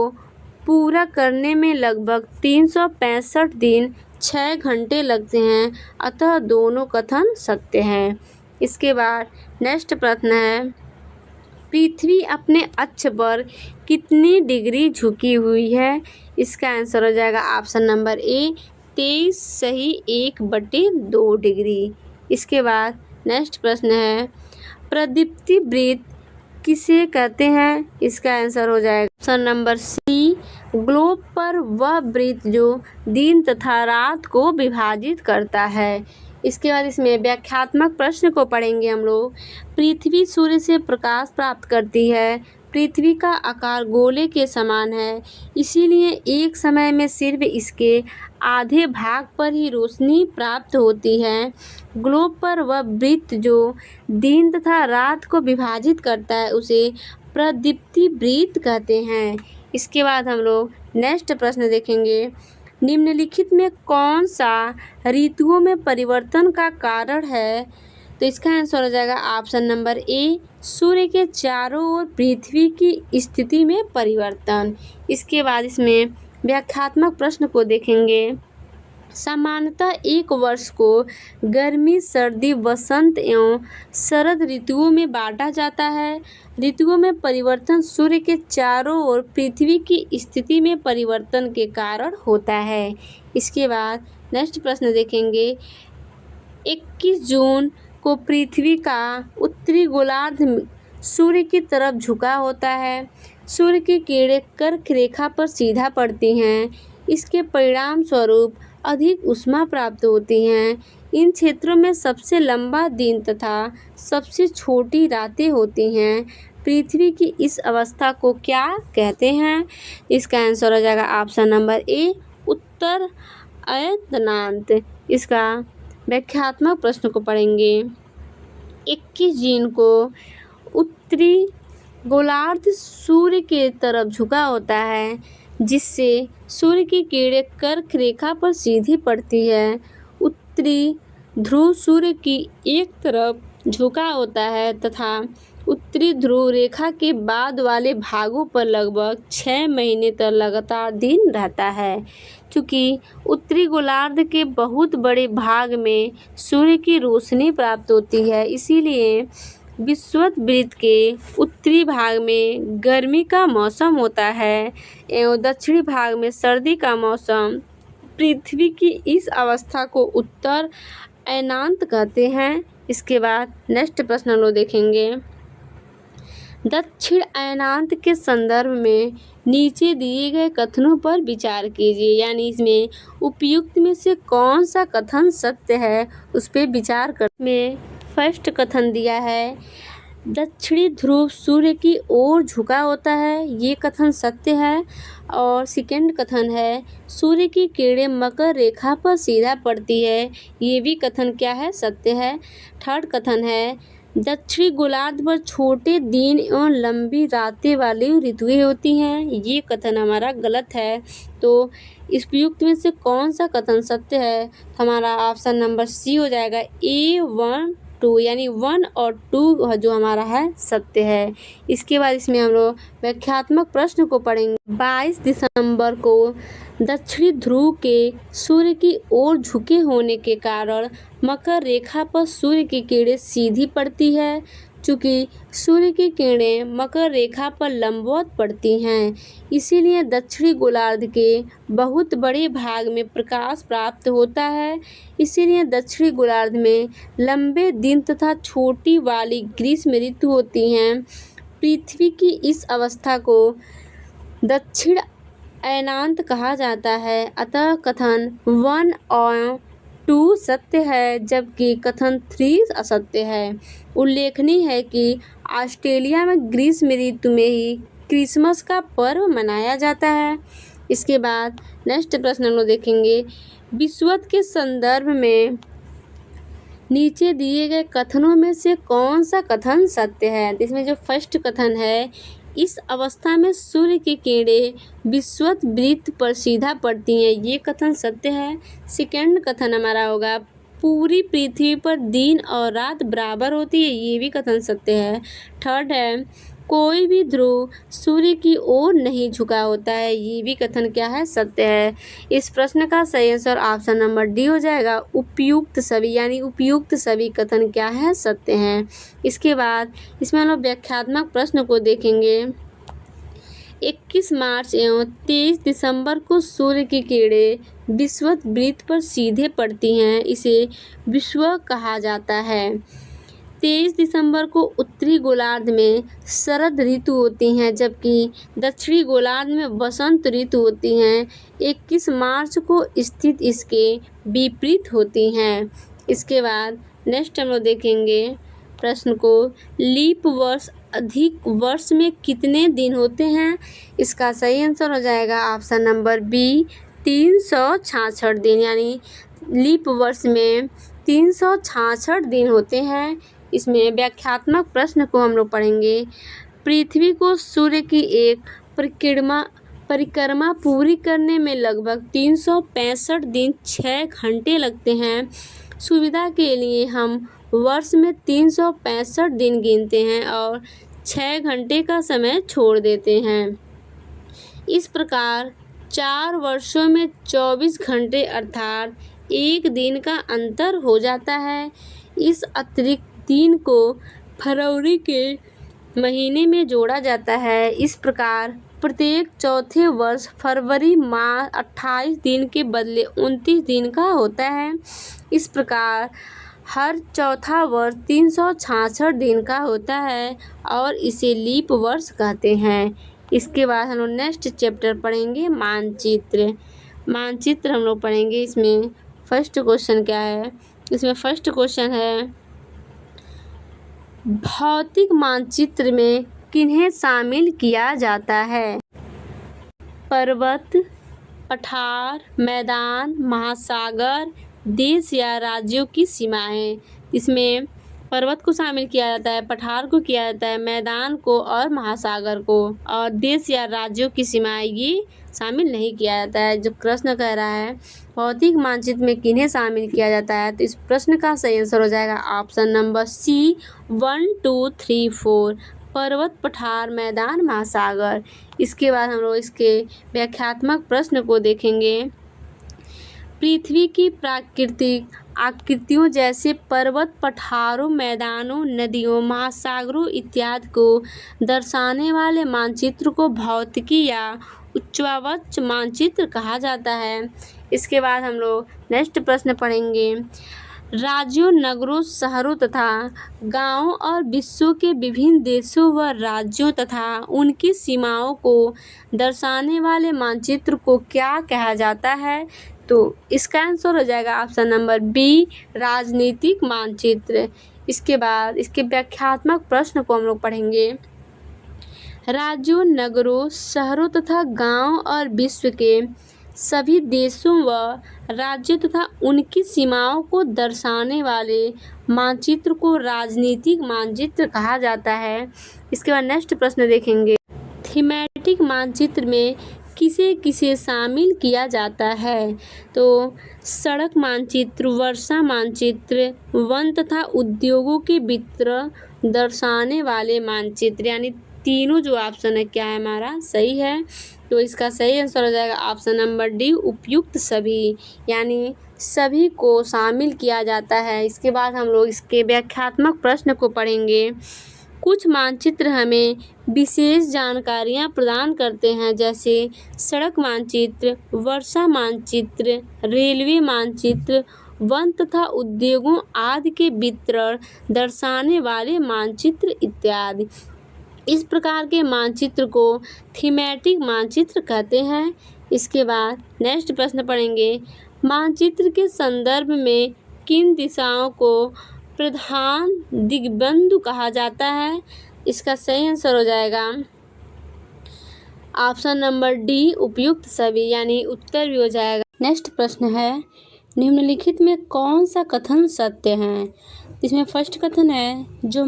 पूरा करने में लगभग 365 दिन 6 घंटे लगते हैं, अतः दोनों कथन सत्य हैं। इसके बाद नेक्स्ट प्रश्न है, पृथ्वी अपने अक्ष पर कितनी डिग्री झुकी हुई है? इसका आंसर हो जाएगा ऑप्शन नंबर ए, 23 सही 1/2 डिग्री। इसके बाद नेक्स्ट प्रश्न है, प्रदीप्ति वृत्त किसे कहते हैं? इसका आंसर हो जाएगा ऑप्शन नंबर सी, ग्लोब पर वह वृत्त जो दिन तथा रात को विभाजित करता है। इसके बाद इसमें व्याख्यात्मक प्रश्न को पढ़ेंगे हम लोग। पृथ्वी सूर्य से प्रकाश प्राप्त करती है। पृथ्वी का आकार गोले के समान है, इसीलिए एक समय में सिर्फ इसके आधे भाग पर ही रोशनी प्राप्त होती है। ग्लोब पर वह वृत्त जो दिन तथा रात को विभाजित करता है उसे प्रदीप्ति वृत्त कहते हैं। इसके बाद हम लोग नेक्स्ट प्रश्न देखेंगे, निम्नलिखित में कौन सा ऋतुओं में परिवर्तन का कारण है? तो इसका आंसर हो जाएगा ऑप्शन नंबर ए, सूर्य के चारों ओर पृथ्वी की स्थिति में परिवर्तन। इसके बाद इसमें व्याख्यात्मक प्रश्न को देखेंगे। सामान्यतः एक वर्ष को गर्मी, सर्दी, वसंत एवं शरद ऋतुओं में बांटा जाता है। ऋतुओं में परिवर्तन सूर्य के चारों ओर पृथ्वी की स्थिति में परिवर्तन के कारण होता है। इसके बाद नेक्स्ट प्रश्न देखेंगे, 21 जून को पृथ्वी का उत्तरी गोलार्ध सूर्य की तरफ झुका होता है। सूर्य की किरणें कर्क रेखा पर सीधा पड़ती हैं। इसके परिणाम स्वरूप अधिक ऊष्मा प्राप्त होती हैं। इन क्षेत्रों में सबसे लंबा दिन तथा सबसे छोटी रातें होती हैं। पृथ्वी की इस अवस्था को क्या कहते हैं? इसका आंसर हो जाएगा ऑप्शन नंबर ए, उत्तर अयतनांत। इसका व्याख्यात्मक प्रश्न को पढ़ेंगे। 21 जून को उत्तरी गोलार्ध सूर्य के तरफ झुका होता है, जिससे सूर्य की किरणें कर्क रेखा पर सीधी पड़ती है। उत्तरी ध्रुव सूर्य की एक तरफ झुका होता है तथा उत्तरी ध्रुव रेखा के बाद वाले भागों पर लगभग 6 महीने तक लगातार दिन रहता है। चूँकि उत्तरी गोलार्ध के बहुत बड़े भाग में सूर्य की रोशनी प्राप्त होती है, इसीलिए विषुवत वृत्त के उत्तरी भाग में गर्मी का मौसम होता है एवं दक्षिणी भाग में सर्दी का मौसम। पृथ्वी की इस अवस्था को उत्तर अयनांत कहते हैं। इसके बाद नेक्स्ट प्रश्न लोग देखेंगे। दक्षिण अयनांत के संदर्भ में नीचे दिए गए कथनों पर विचार कीजिए, यानी इसमें उपयुक्त में से कौन सा कथन सत्य है उस पर विचार कर। में फर्स्ट कथन दिया है, दक्षिणी ध्रुव सूर्य की ओर झुका होता है, ये कथन सत्य है। और सेकंड कथन है, सूर्य की किरणें मकर रेखा पर सीधा पड़ती है, ये भी कथन क्या है, सत्य है। थर्ड कथन है, दक्षिणी गोलार्ध पर छोटे दिन एवं लंबी रातें वाली ऋतुएं होती हैं, ये कथन हमारा गलत है। तो इस उपयुक्त में से कौन सा कथन सत्य है? हमारा ऑप्शन नंबर सी हो जाएगा, A1 2, यानी 1 और 2 जो हमारा है सत्य है। इसके बाद इसमें हम लोग व्याख्यात्मक प्रश्न को पढ़ेंगे। 22 दिसंबर को दक्षिणी ध्रुव के सूर्य की ओर झुके होने के कारण मकर रेखा पर सूर्य की किरणें सीधी पड़ती है। चूँकि सूर्य की किरणें मकर रेखा पर लंबवत पड़ती हैं, इसीलिए दक्षिणी गोलार्ध के बहुत बड़े भाग में प्रकाश प्राप्त होता है। इसीलिए दक्षिणी गोलार्ध में लंबे दिन तथा छोटी वाली ग्रीष्म ऋतु होती हैं। पृथ्वी की इस अवस्था को दक्षिण अयनांत कहा जाता है। अतः कथन 1 और 2 सत्य है, जबकि कथन 3 असत्य है। उल्लेखनीय है कि ऑस्ट्रेलिया में ग्रीष्म ऋतु में ही क्रिसमस का पर्व मनाया जाता है। इसके बाद नेक्स्ट प्रश्न हम लोग देखेंगे, विषुवत के संदर्भ में नीचे दिए गए कथनों में से कौन सा कथन सत्य है। इसमें जो फर्स्ट कथन है, इस अवस्था में सूर्य की किरणें विषुवत वृत्त पर सीधा पड़ती हैं, ये कथन सत्य है। सेकंड कथन हमारा होगा, पूरी पृथ्वी पर दिन और रात बराबर होती है, ये भी कथन सत्य है। थर्ड है, कोई भी ध्रुव सूर्य की ओर नहीं झुका होता है, ये भी कथन क्या है, सत्य है। इस प्रश्न का सही आंसर ऑप्शन नंबर डी हो जाएगा, उपयुक्त सभी, यानी उपयुक्त सभी कथन क्या है, सत्य हैं। इसके बाद इसमें हम लोग व्याख्यात्मक प्रश्न को देखेंगे। 21 मार्च एवं 23 दिसंबर को सूर्य की किरणें विषुवत वृत्त पर सीधे पड़ती हैं, इसे विषुव कहा जाता है। 23 दिसंबर को उत्तरी गोलार्ध में शरद ऋतु होती हैं, जबकि दक्षिणी गोलार्ध में वसंत ऋतु होती हैं। 21 मार्च को स्थित इसके विपरीत होती हैं। इसके बाद नेक्स्ट हम लोग देखेंगे प्रश्न को, लीप वर्ष अधिक वर्ष में कितने दिन होते हैं। इसका सही आंसर हो जाएगा ऑप्शन नंबर बी, 366 दिन, यानी लीप वर्ष में 366 दिन होते हैं। इसमें व्याख्यात्मक प्रश्न को हम लोग पढ़ेंगे। पृथ्वी को सूर्य की एक परिक्रमा पूरी करने में लगभग 365 दिन 6 घंटे लगते हैं। सुविधा के लिए हम वर्ष में 365 दिन गिनते हैं और 6 घंटे का समय छोड़ देते हैं। इस प्रकार 4 वर्षों में 24 घंटे अर्थात एक दिन का अंतर हो जाता है। इस अतिरिक्त दिन को फरवरी के महीने में जोड़ा जाता है। इस प्रकार प्रत्येक चौथे वर्ष फरवरी माह 28 दिन के बदले 29 दिन का होता है। इस प्रकार हर चौथा वर्ष 366 दिन का होता है और इसे लीप वर्ष कहते हैं। इसके बाद हम लोग नेक्स्ट चैप्टर पढ़ेंगे, मानचित्र। मानचित्र हम लोग पढ़ेंगे। इसमें फर्स्ट क्वेश्चन क्या है, इसमें फर्स्ट क्वेश्चन है, भौतिक मानचित्र में किन्हें शामिल किया जाता है। पर्वत, पठार, मैदान, महासागर, देश या राज्यों की सीमाएं। इसमें पर्वत को शामिल किया जाता है, पठार को किया जाता है, मैदान को और महासागर को, और देश या राज्यों की सीमाएं ये शामिल नहीं किया जाता है। जो प्रश्न कह रहा है भौतिक मानचित्र में किन्हें शामिल किया जाता है, तो इस प्रश्न का सही आंसर हो जाएगा ऑप्शन नंबर सी, 1, 2, 3, 4, पर्वत, पठार, मैदान, महासागर। इसके बाद हम लोग इसके व्याख्यात्मक प्रश्न को देखेंगे। पृथ्वी की प्राकृतिक आकृतियों जैसे पर्वत, पठारों, मैदानों, नदियों, महासागरों इत्यादि को दर्शाने वाले मानचित्र को भौतिकी या उच्चवाच्च मानचित्र कहा जाता है। इसके बाद हम लोग नेक्स्ट प्रश्न पढ़ेंगे। राज्यों, नगरों, शहरों तथा गांवों और विश्व के विभिन्न देशों व राज्यों तथा उनकी सीमाओं को दर्शाने वाले मानचित्र को क्या कहा जाता है, तो इसका आंसर हो जाएगा ऑप्शन नंबर बी, राजनीतिक मानचित्र। इसके बाद इसके व्याख्यात्मक प्रश्न को हम लोग पढ़ेंगे। राज्यों, नगरों, शहरों तथा गांव और विश्व के सभी देशों व राज्यों तथा उनकी सीमाओं को दर्शाने वाले मानचित्र को राजनीतिक मानचित्र कहा जाता है। इसके बाद नेक्स्ट प्रश्न देखेंगे। थीमेटिक मानचित्र में किसे किसे शामिल किया जाता है, तो सड़क मानचित्र, वर्षा मानचित्र, वन तथा उद्योगों के वितरण दर्शाने वाले मानचित्र, यानी तीनों जो ऑप्शन है क्या है हमारा सही है। तो इसका सही आंसर हो जाएगा ऑप्शन नंबर डी, उपयुक्त सभी, यानी सभी को शामिल किया जाता है। इसके बाद हम लोग इसके व्याख्यात्मक प्रश्न को पढ़ेंगे। कुछ मानचित्र हमें विशेष जानकारियाँ प्रदान करते हैं, जैसे सड़क मानचित्र, वर्षा मानचित्र, रेलवे मानचित्र, वन तथा उद्योगों आदि के वितरण दर्शाने वाले मानचित्र इत्यादि। इस प्रकार के मानचित्र को थीमेटिक मानचित्र कहते हैं। इसके बाद नेक्स्ट प्रश्न पढ़ेंगे, मानचित्र के संदर्भ में किन दिशाओं को प्रधान दिग्बंधु कहा जाता है? इसका सही आंसर हो जाएगा ऑप्शन नंबर डी, उपयुक्त सभी, यानी उत्तर भी हो जाएगा। नेक्स्ट प्रश्न है, निम्नलिखित में कौन सा कथन सत्य है? इसमें फर्स्ट कथन है, जो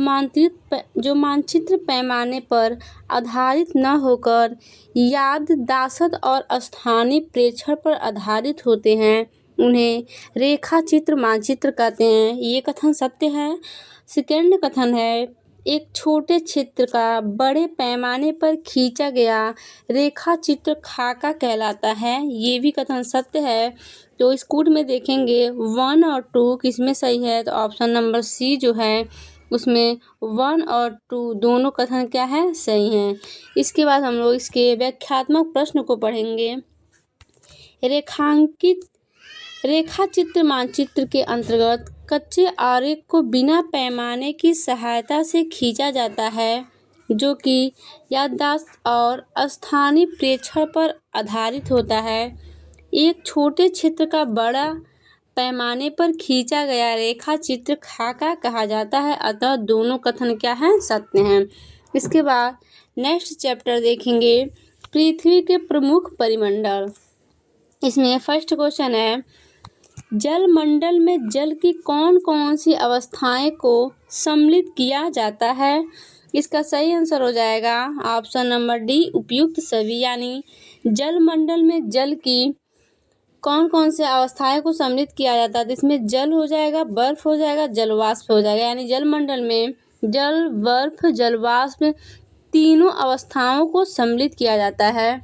मानचित्र पैमाने पर आधारित न होकर याददाश्त और स्थानीय प्रेक्षण पर आधारित होते हैं उन्हें रेखा चित्र मानचित्र कहते हैं। ये कथन सत्य है। सेकेंड कथन है, एक छोटे क्षेत्र का बड़े पैमाने पर खींचा गया रेखा चित्र खाका कहलाता है। ये भी कथन सत्य है। तो इस कूट में देखेंगे 1 और 2 किसमें सही है, तो ऑप्शन नंबर सी जो है उसमें 1 और 2 दोनों कथन क्या है, सही हैं। इसके बाद हम लोग इसके व्याख्यात्मक प्रश्न को पढ़ेंगे। रेखा चित्र मानचित्र के अंतर्गत कच्चे आरेख को बिना पैमाने की सहायता से खींचा जाता है, जो कि याददाश्त और स्थानीय प्रेक्षण पर आधारित होता है। एक छोटे क्षेत्र का बड़ा पैमाने पर खींचा गया रेखा चित्र खाका कहा जाता है। अतः दोनों कथन क्या हैं, सत्य हैं। इसके बाद नेक्स्ट चैप्टर देखेंगे, पृथ्वी के प्रमुख परिमंडल। इसमें फर्स्ट क्वेश्चन है, जलमंडल में जल की कौन कौन सी अवस्थाएं को सम्मिलित किया जाता है? इसका सही आंसर हो जाएगा ऑप्शन नंबर डी, उपयुक्त सभी, यानी जलमंडल में जल की कौन कौन से अवस्थाएं को सम्मिलित किया जाता है। इसमें जल हो जाएगा, बर्फ हो जाएगा, जलवाष्प हो जाएगा, यानी जलमंडल में जल, बर्फ, जलवाष्प तीनों अवस्थाओं को सम्मिलित किया जाता है।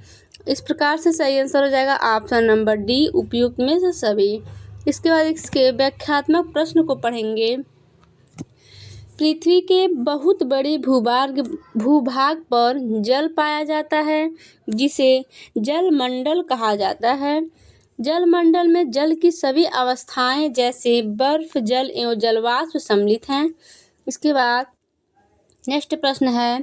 इस प्रकार से सही आंसर हो जाएगा ऑप्शन नंबर डी, उपयुक्त में से सभी। इसके बाद इसके व्याख्यात्मक प्रश्न को पढ़ेंगे। पृथ्वी के बहुत बड़े भूभाग पर जल पाया जाता है, जिसे जलमंडल कहा जाता है। जलमंडल में जल की सभी अवस्थाएं जैसे बर्फ, जल एवं जलवाष्प सम्मिलित हैं। इसके बाद नेक्स्ट प्रश्न है,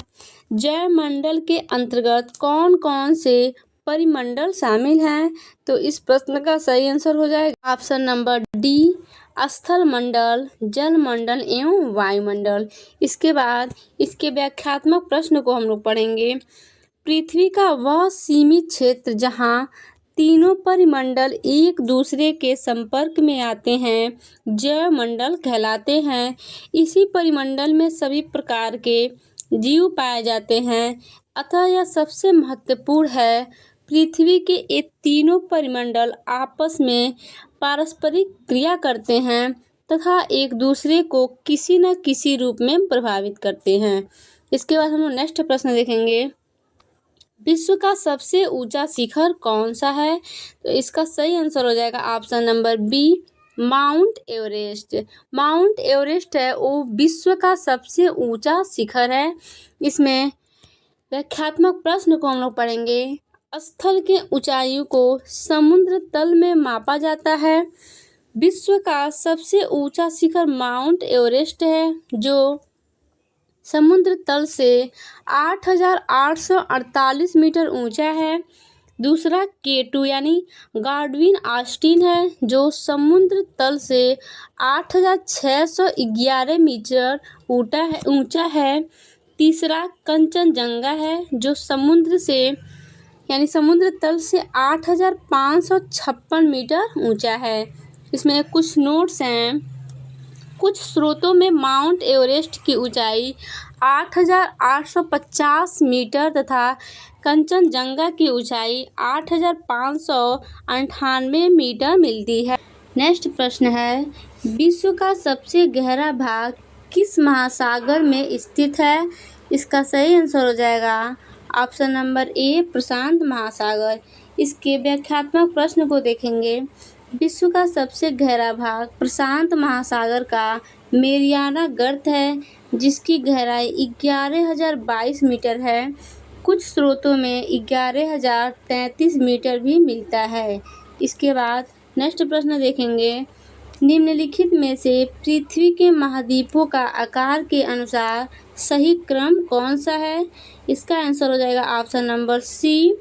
जलमंडल के अंतर्गत कौन कौन से परिमंडल शामिल हैं? तो इस प्रश्न का सही आंसर हो जाएगा ऑप्शन नंबर डी, स्थल मंडल, जलमंडल एवं वायुमंडल। इसके बाद इसके व्याख्यात्मक प्रश्न को हम लोग पढ़ेंगे। पृथ्वी का वह सीमित क्षेत्र जहां तीनों परिमंडल एक दूसरे के संपर्क में आते हैं जलमंडल कहलाते हैं। इसी परिमंडल में सभी प्रकार के जीव पाए जाते हैं। अतः यह सबसे महत्वपूर्ण है। पृथ्वी के ये तीनों परिमंडल आपस में पारस्परिक क्रिया करते हैं तथा एक दूसरे को किसी न किसी रूप में प्रभावित करते हैं। इसके बाद हम लोग नेक्स्ट प्रश्न देखेंगे, विश्व का सबसे ऊंचा शिखर कौन सा है? तो इसका सही आंसर हो जाएगा option number B, Mount Everest. Mount Everest है वो विश्व का सबसे ऊंचा शिखर है। इसमें व्याख्यात्मक प्रश्न को हम लोग पढ़ेंगे। स्थल के ऊंचाइयों को समुद्र तल में मापा जाता है। विश्व का सबसे ऊंचा शिखर माउंट एवरेस्ट है, जो समुद्र तल से 8,848 मीटर ऊंचा है। दूसरा K2 यानी गाडविन ऑस्टिन है, जो समुद्र तल से 8,611 मीटर ऊंचा है। तीसरा कंचनजंगा है, जो समुद्र तल से 8,556 मीटर ऊंचा है। इसमें कुछ नोट्स हैं। कुछ स्रोतों में माउंट एवरेस्ट की ऊंचाई 8,850 मीटर तथा कंचनजंगा की ऊंचाई 8,598 मीटर मिलती है। नेक्स्ट प्रश्न है, विश्व का सबसे गहरा भाग किस महासागर में स्थित है? इसका सही आंसर हो जाएगा ऑप्शन नंबर ए, प्रशांत महासागर। इसके व्याख्यात्मक प्रश्न को देखेंगे। विश्व का सबसे गहरा भाग प्रशांत महासागर का मेरियाना गर्त है, जिसकी गहराई 11,022 मीटर है। कुछ स्रोतों में 11,033 मीटर भी मिलता है। इसके बाद नेक्स्ट प्रश्न देखेंगे, निम्नलिखित में से पृथ्वी के महाद्वीपों का आकार के अनुसार सही क्रम कौन सा है? इसका आंसर हो जाएगा option number C,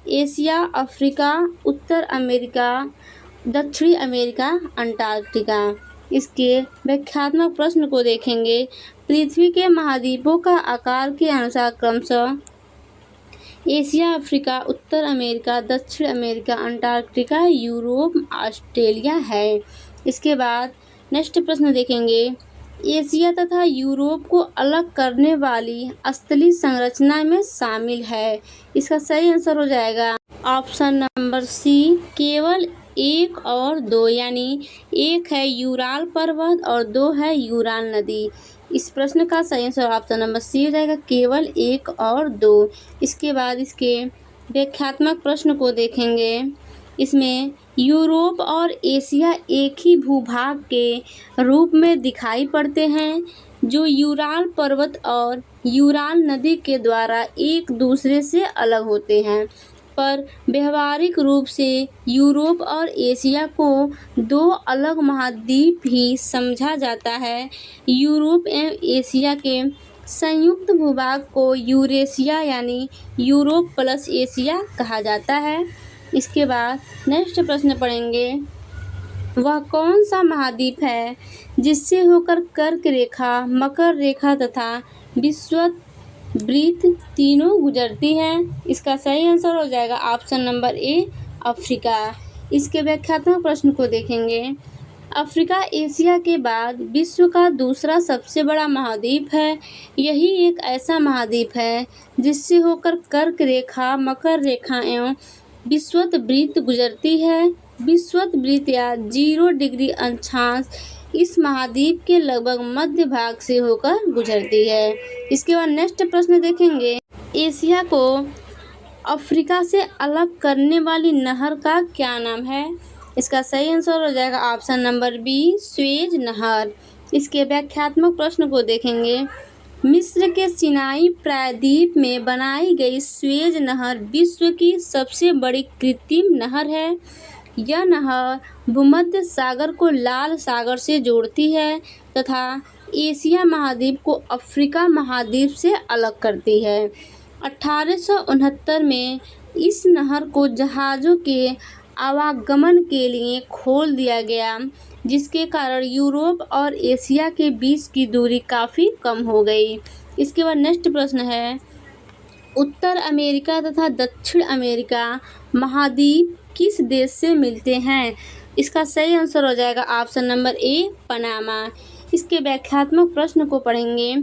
Asia, Africa, उत्तर अमेरिका, दक्षिणी अमेरिका, अंटार्कटिका। इसके व्याख्यात्मक प्रश्न को देखेंगे, पृथ्वी के महाद्वीपों का आकार के अनुसार क्रमशः एशिया, अफ्रीका, उत्तर अमेरिका, दक्षिण अमेरिका, अंटार्कटिका, यूरोप, ऑस्ट्रेलिया है। इसके बाद नेक्स्ट प्रश्न देखेंगे, एशिया तथा यूरोप को अलग करने वाली स्थलीय संरचना में शामिल है। इसका सही आंसर हो जाएगा ऑप्शन नंबर सी, केवल 1 और 2, यानी 1 है यूराल पर्वत और 2 है यूराल नदी। इस प्रश्न का सही आंसर ऑप्शन नंबर सी हो जाएगा, केवल 1 और 2। इसके बाद इसके व्याख्यात्मक प्रश्न को देखेंगे, इसमें यूरोप और एशिया एक ही भूभाग के रूप में दिखाई पड़ते हैं, जो यूराल पर्वत और यूराल नदी के द्वारा एक दूसरे से अलग होते हैं, पर व्यवहारिक रूप से यूरोप और एशिया को 2 अलग महाद्वीप ही समझा जाता है। यूरोप एवं एशिया के संयुक्त भूभाग को यूरेशिया यानी यूरोप प्लस एशिया कहा जाता है। इसके बाद नेक्स्ट प्रश्न पढ़ेंगे, वह कौन सा महाद्वीप है जिससे होकर कर्क रेखा, मकर रेखा तथा विषुववृत्त तीनों गुजरती हैं? इसका सही आंसर हो जाएगा ऑप्शन नंबर ए, अफ्रीका। इसके व्याख्यात्मक प्रश्न को देखेंगे, अफ्रीका एशिया के बाद विश्व का दूसरा सबसे बड़ा महाद्वीप है। यही एक ऐसा महाद्वीप है जिससे होकर कर्क रेखा, मकर रेखा एवं विषुववृत्त गुजरती है। विषुववृत्त या 0 डिग्री अक्षांश इस महाद्वीप के लगभग मध्य भाग से होकर गुजरती है। इसके बाद नेक्स्ट प्रश्न देखेंगे, एशिया को अफ्रीका से अलग करने वाली नहर का क्या नाम है? इसका सही आंसर हो जाएगा ऑप्शन नंबर बी, स्वेज नहर। इसके व्याख्यात्मक प्रश्न को देखेंगे, मिस्र के सिनाई प्रायद्वीप में बनाई गई स्वेज नहर विश्व की सबसे बड़ी कृत्रिम नहर है। यह नहर भूमध्य सागर को लाल सागर से जोड़ती है तथा एशिया महाद्वीप को अफ्रीका महाद्वीप से अलग करती है। 1869 में इस नहर को जहाज़ों के आवागमन के लिए खोल दिया गया, जिसके कारण यूरोप और एशिया के बीच की दूरी काफ़ी कम हो गई। इसके बाद नेक्स्ट प्रश्न है, उत्तर अमेरिका तथा दक्षिण अमेरिका महाद्वीप किस देश से मिलते हैं? इसका सही आंसर हो जाएगा ऑप्शन नंबर ए, पनामा। इसके व्याख्यात्मक प्रश्न को पढ़ेंगे,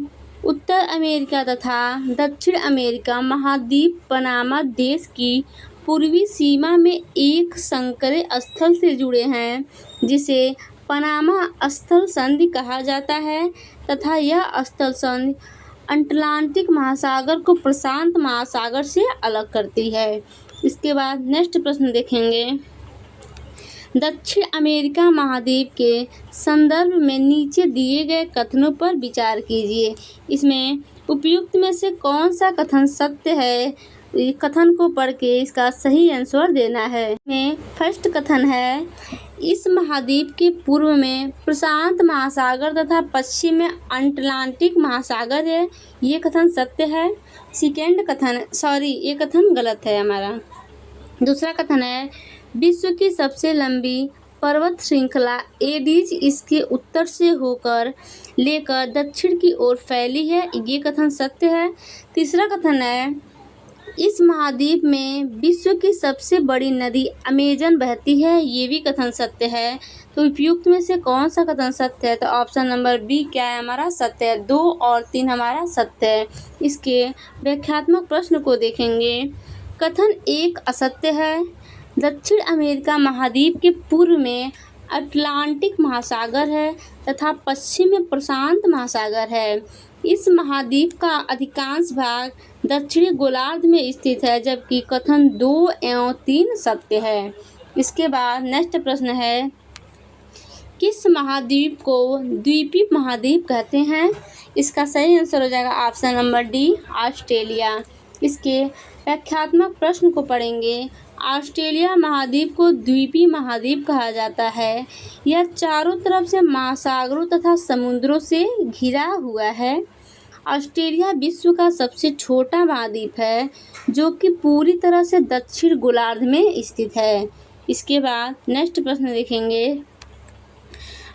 उत्तर अमेरिका तथा दक्षिण अमेरिका महाद्वीप पनामा देश की पूर्वी सीमा में एक संकरे स्थल से जुड़े हैं, जिसे पनामा स्थल संधि कहा जाता है तथा यह स्थल संधि अटलांटिक महासागर को प्रशांत महासागर से अलग करती है। इसके बाद नेक्स्ट प्रश्न देखेंगे, दक्षिण अमेरिका महाद्वीप के संदर्भ में नीचे दिए गए कथनों पर विचार कीजिए। इसमें उपयुक्त में से कौन सा कथन सत्य है? कथन को पढ़ के इसका सही आंसर देना है। में फर्स्ट कथन है, इस महाद्वीप के पूर्व में प्रशांत महासागर तथा पश्चिम में अटलांटिक महासागर है। ये कथन सत्य है। सेकेंड कथन, ये कथन गलत है हमारा। दूसरा कथन है, विश्व की सबसे लंबी पर्वत श्रृंखला एडीज इसके उत्तर से होकर लेकर दक्षिण की ओर फैली है। ये कथन सत्य है। तीसरा कथन है, इस महाद्वीप में विश्व की सबसे बड़ी नदी अमेजन बहती है। ये भी कथन सत्य है। तो उपयुक्त में से कौन सा कथन सत्य है? तो ऑप्शन नंबर बी क्या है हमारा? सत्य है। 2 और 3 हमारा सत्य है। इसके व्याख्यात्मक प्रश्न को देखेंगे, कथन 1 असत्य है। दक्षिण अमेरिका महाद्वीप के पूर्व में अटलांटिक महासागर है तथा पश्चिम में प्रशांत महासागर है। इस महाद्वीप का अधिकांश भाग दक्षिणी गोलार्ध में स्थित है, जबकि कथन 2 एवं 3 सत्य है। इसके बाद नेक्स्ट प्रश्न है, किस महाद्वीप को द्वीपीय महाद्वीप कहते हैं? इसका सही आंसर हो जाएगा ऑप्शन नंबर डी, ऑस्ट्रेलिया। इसके व्याख्यात्मक प्रश्न को पढ़ेंगे। ऑस्ट्रेलिया महाद्वीप को द्वीपीय महाद्वीप कहा जाता है। यह चारों तरफ से महासागरों तथा समुद्रों से घिरा हुआ है। ऑस्ट्रेलिया विश्व का सबसे छोटा महाद्वीप है जो कि पूरी तरह से दक्षिण गोलार्ध में स्थित है। इसके बाद नेक्स्ट प्रश्न देखेंगे।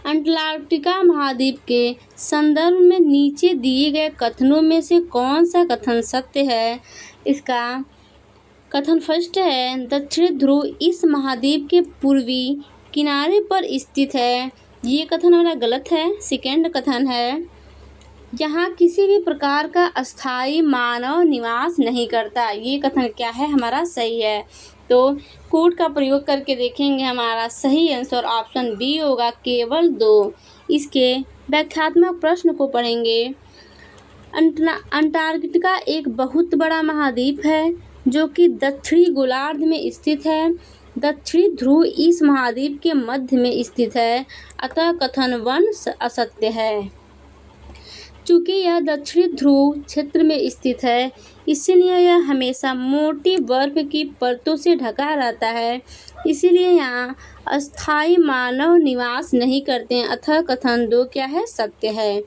अंटार्कटिका महाद्वीप के संदर्भ में नीचे दिए गए कथनों में से कौन सा कथन सत्य है? इसका कथन फर्स्ट है, दक्षिण ध्रुव इस महाद्वीप के पूर्वी किनारे पर स्थित है। ये कथन हमारा गलत है। सेकेंड कथन है, यहाँ किसी भी प्रकार का अस्थायी मानव निवास नहीं करता। ये कथन क्या है? हमारा सही है। तो कोड का प्रयोग करके देखेंगे। हमारा सही आंसर ऑप्शन बी होगा, केवल 2। इसके व्याख्यात्मक प्रश्न को पढ़ेंगे। अंटार्कटिका एक बहुत बड़ा महाद्वीप है जो कि दक्षिणी गोलार्ध में स्थित है। दक्षिणी ध्रुव इस महाद्वीप के मध्य में स्थित है, अतः कथन 1 असत्य है। चूँकि यह दक्षिणी ध्रुव क्षेत्र में स्थित है, इसलिए यह हमेशा मोटी बर्फ की परतों से ढका रहता है, इसीलिए यहाँ अस्थायी मानव निवास नहीं करते हैं, अतः कथन 2 क्या है? सत्य है।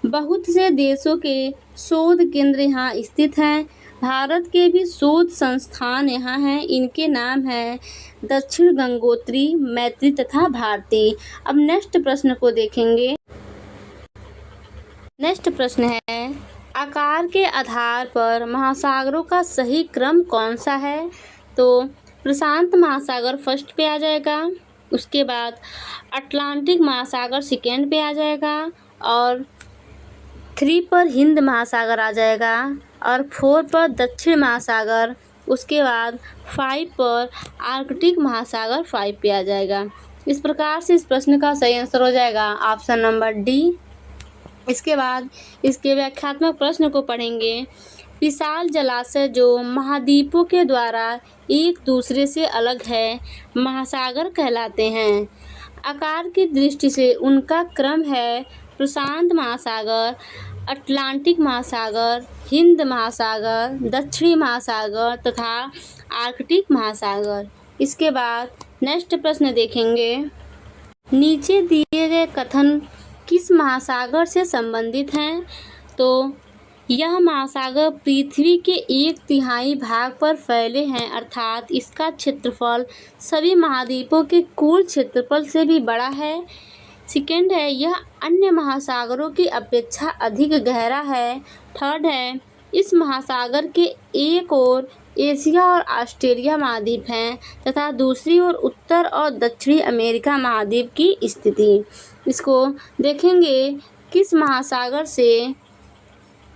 बहुत से देशों के शोध केंद्र यहाँ स्थित हैं। भारत के भी शोध संस्थान यहाँ हैं। इनके नाम हैं दक्षिण गंगोत्री, मैत्री तथा भारती। अब नेक्स्ट प्रश्न को देखेंगे। नेक्स्ट प्रश्न है, आकार के आधार पर महासागरों का सही क्रम कौन सा है? तो प्रशांत महासागर फर्स्ट पे आ जाएगा, उसके बाद अटलांटिक महासागर सेकेंड पे आ जाएगा, और 3 पर हिंद महासागर आ जाएगा, और 4 पर दक्षिण महासागर, उसके बाद 5 पर आर्कटिक महासागर 5 पे आ जाएगा। इस प्रकार से इस प्रश्न का सही आंसर हो जाएगा ऑप्शन नंबर डी। इसके बाद इसके व्याख्यात्मक प्रश्न को पढ़ेंगे। विशाल जलाशय जो महाद्वीपों के द्वारा एक दूसरे से अलग है, महासागर कहलाते हैं। आकार की दृष्टि से उनका क्रम है प्रशांत महासागर, अटलांटिक महासागर, हिंद महासागर, दक्षिणी महासागर तथा आर्कटिक महासागर। इसके बाद नेक्स्ट प्रश्न देखेंगे। नीचे दिए गए कथन किस महासागर से संबंधित हैं? तो यह महासागर पृथ्वी के 1/3 भाग पर फैले हैं, अर्थात इसका क्षेत्रफल सभी महाद्वीपों के कुल क्षेत्रफल से भी बड़ा है। सेकेंड है, यह अन्य महासागरों की अपेक्षा अधिक गहरा है। थर्ड है, इस महासागर के एक ओर एशिया और ऑस्ट्रेलिया महाद्वीप हैं तथा दूसरी ओर उत्तर और दक्षिणी अमेरिका महाद्वीप की स्थिति। इसको देखेंगे किस महासागर से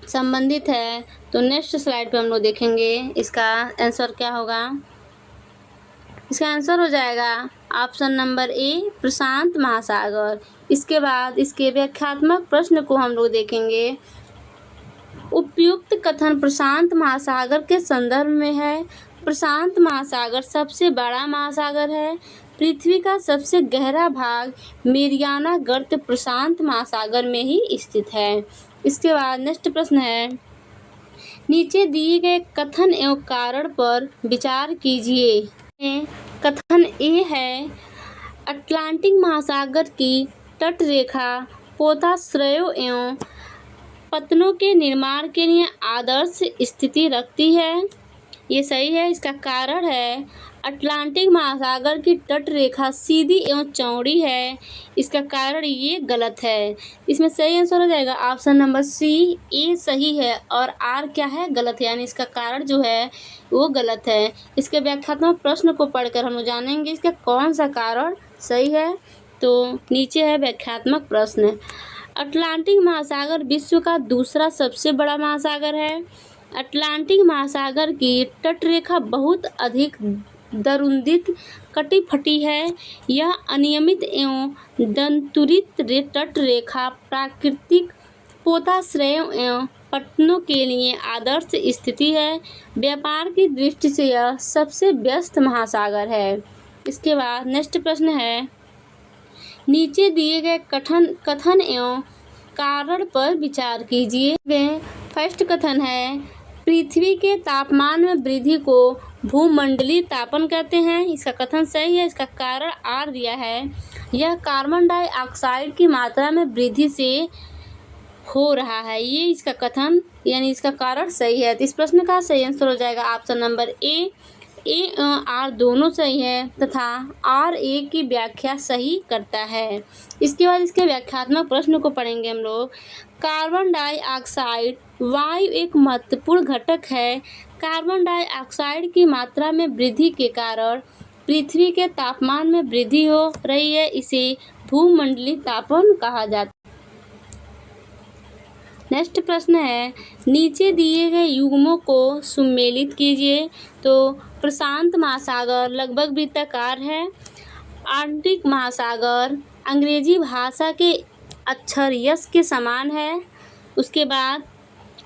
संबंधित है। तो नेक्स्ट स्लाइड पे हम लोग देखेंगे इसका आंसर क्या होगा। इसका आंसर हो जाएगा ऑप्शन नंबर ए, प्रशांत महासागर। इसके बाद इसके व्याख्यात्मक प्रश्न को हम लोग देखेंगे। उपयुक्त कथन प्रशांत महासागर के संदर्भ में है। प्रशांत महासागर सबसे बड़ा महासागर है। पृथ्वी का सबसे गहरा भाग मेरियाना गर्त प्रशांत महासागर में ही स्थित है। इसके बाद नेक्स्ट प्रश्न है, नीचे दिए गए कथन एवं कारण पर विचार कीजिए। कथन ए है, अटलांटिक महासागर की तट रेखा पोताश्रयों एवं पतनों के निर्माण के लिए आदर्श स्थिति रखती है। ये सही है। इसका कारण है, अटलांटिक महासागर की तट रेखा सीधी एवं चौड़ी है। इसका कारण ये गलत है। इसमें सही आंसर हो जाएगा ऑप्शन नंबर सी, ए सही है और आर क्या है? गलत है, यानी इसका कारण जो है वो गलत है। इसके व्याख्यात्मक प्रश्न को पढ़कर हम जानेंगे इसका कौन सा कारण सही है। तो नीचे है व्याख्यात्मक प्रश्न। अटलांटिक महासागर विश्व का दूसरा सबसे बड़ा महासागर है। अटलांटिक महासागर की तटरेखा बहुत अधिक दरुंदित कटी-फटी है। यह अनियमित एवं दंतुरित तटरेखा प्राकृतिक पोताश्रयों एवं पतनों के लिए आदर्श स्थिति है। व्यापार की दृष्टि से यह सबसे व्यस्त महासागर है। इसके बाद नेक्स्ट प्रश्न है, नीचे दिए गए कथन एवं कारण पर विचार कीजिए। फर्स्ट कथन है, पृथ्वी के तापमान में वृद्धि को भूमंडलीय तापन कहते हैं। इसका कथन सही है। इसका कारण आर दिया है। यह कार्बन डाइऑक्साइड की मात्रा में वृद्धि से हो रहा है। ये इसका कथन यानी इसका कारण सही है। तो इस प्रश्न का सही आंसर हो जाएगा ऑप्शन नंबर ए आर दोनों सही है तथा आर ए की व्याख्या सही करता है। इसके बाद इसके व्याख्यात्मक प्रश्न को पढ़ेंगे हम लोग। कार्बन डाइऑक्साइड वायु एक महत्वपूर्ण घटक है। कार्बन डाइऑक्साइड की मात्रा में वृद्धि के कारण पृथ्वी के तापमान में वृद्धि हो रही है। इसे भूमंडलीय तापन कहा जाता है। नेक्स्ट प्रश्न है, नीचे दिए गए युग्मों को सम्मिलित कीजिए। तो प्रशांत महासागर लगभग वृत्ताकार है। आर्कटिक महासागर अंग्रेजी भाषा के अक्षर यस के समान है। उसके बाद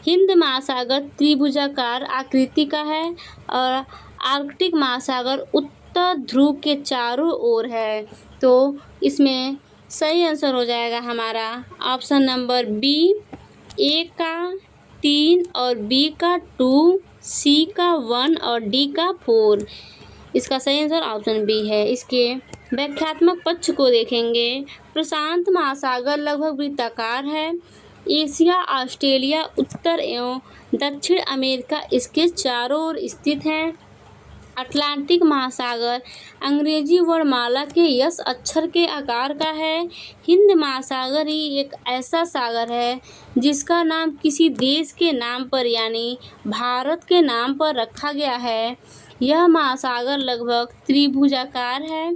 हिंद महासागर त्रिभुजाकार आकृति का है और आर्कटिक महासागर उत्तर ध्रुव के चारों ओर है। तो इसमें सही आंसर हो जाएगा हमारा ऑप्शन नंबर बी, ए का 3 और बी का 2, सी का 1 और डी का 4। इसका सही आंसर ऑप्शन बी है। इसके व्याख्यात्मक पक्ष को देखेंगे। प्रशांत महासागर लगभग वृत्ताकार है। एशिया, ऑस्ट्रेलिया, उत्तर एवं दक्षिण अमेरिका इसके चारों ओर स्थित हैं। अटलांटिक महासागर अंग्रेजी वर्णमाला के यस अक्षर के आकार का है। हिंद महासागर ही एक ऐसा सागर है जिसका नाम किसी देश के नाम पर यानी भारत के नाम पर रखा गया है। यह महासागर लगभग त्रिभुजाकार है।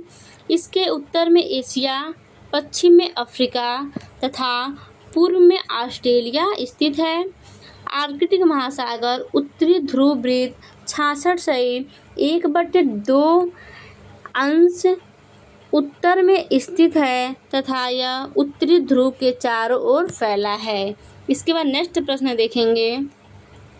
इसके उत्तर में एशिया, पश्चिम में अफ्रीका तथा पूर्व में ऑस्ट्रेलिया स्थित है। आर्कटिक महासागर उत्तरी ध्रुव वृत्त 66.1/2 अंश उत्तर में स्थित है तथा यह उत्तरी ध्रुव के चारों ओर फैला है। इसके बाद नेक्स्ट प्रश्न देखेंगे।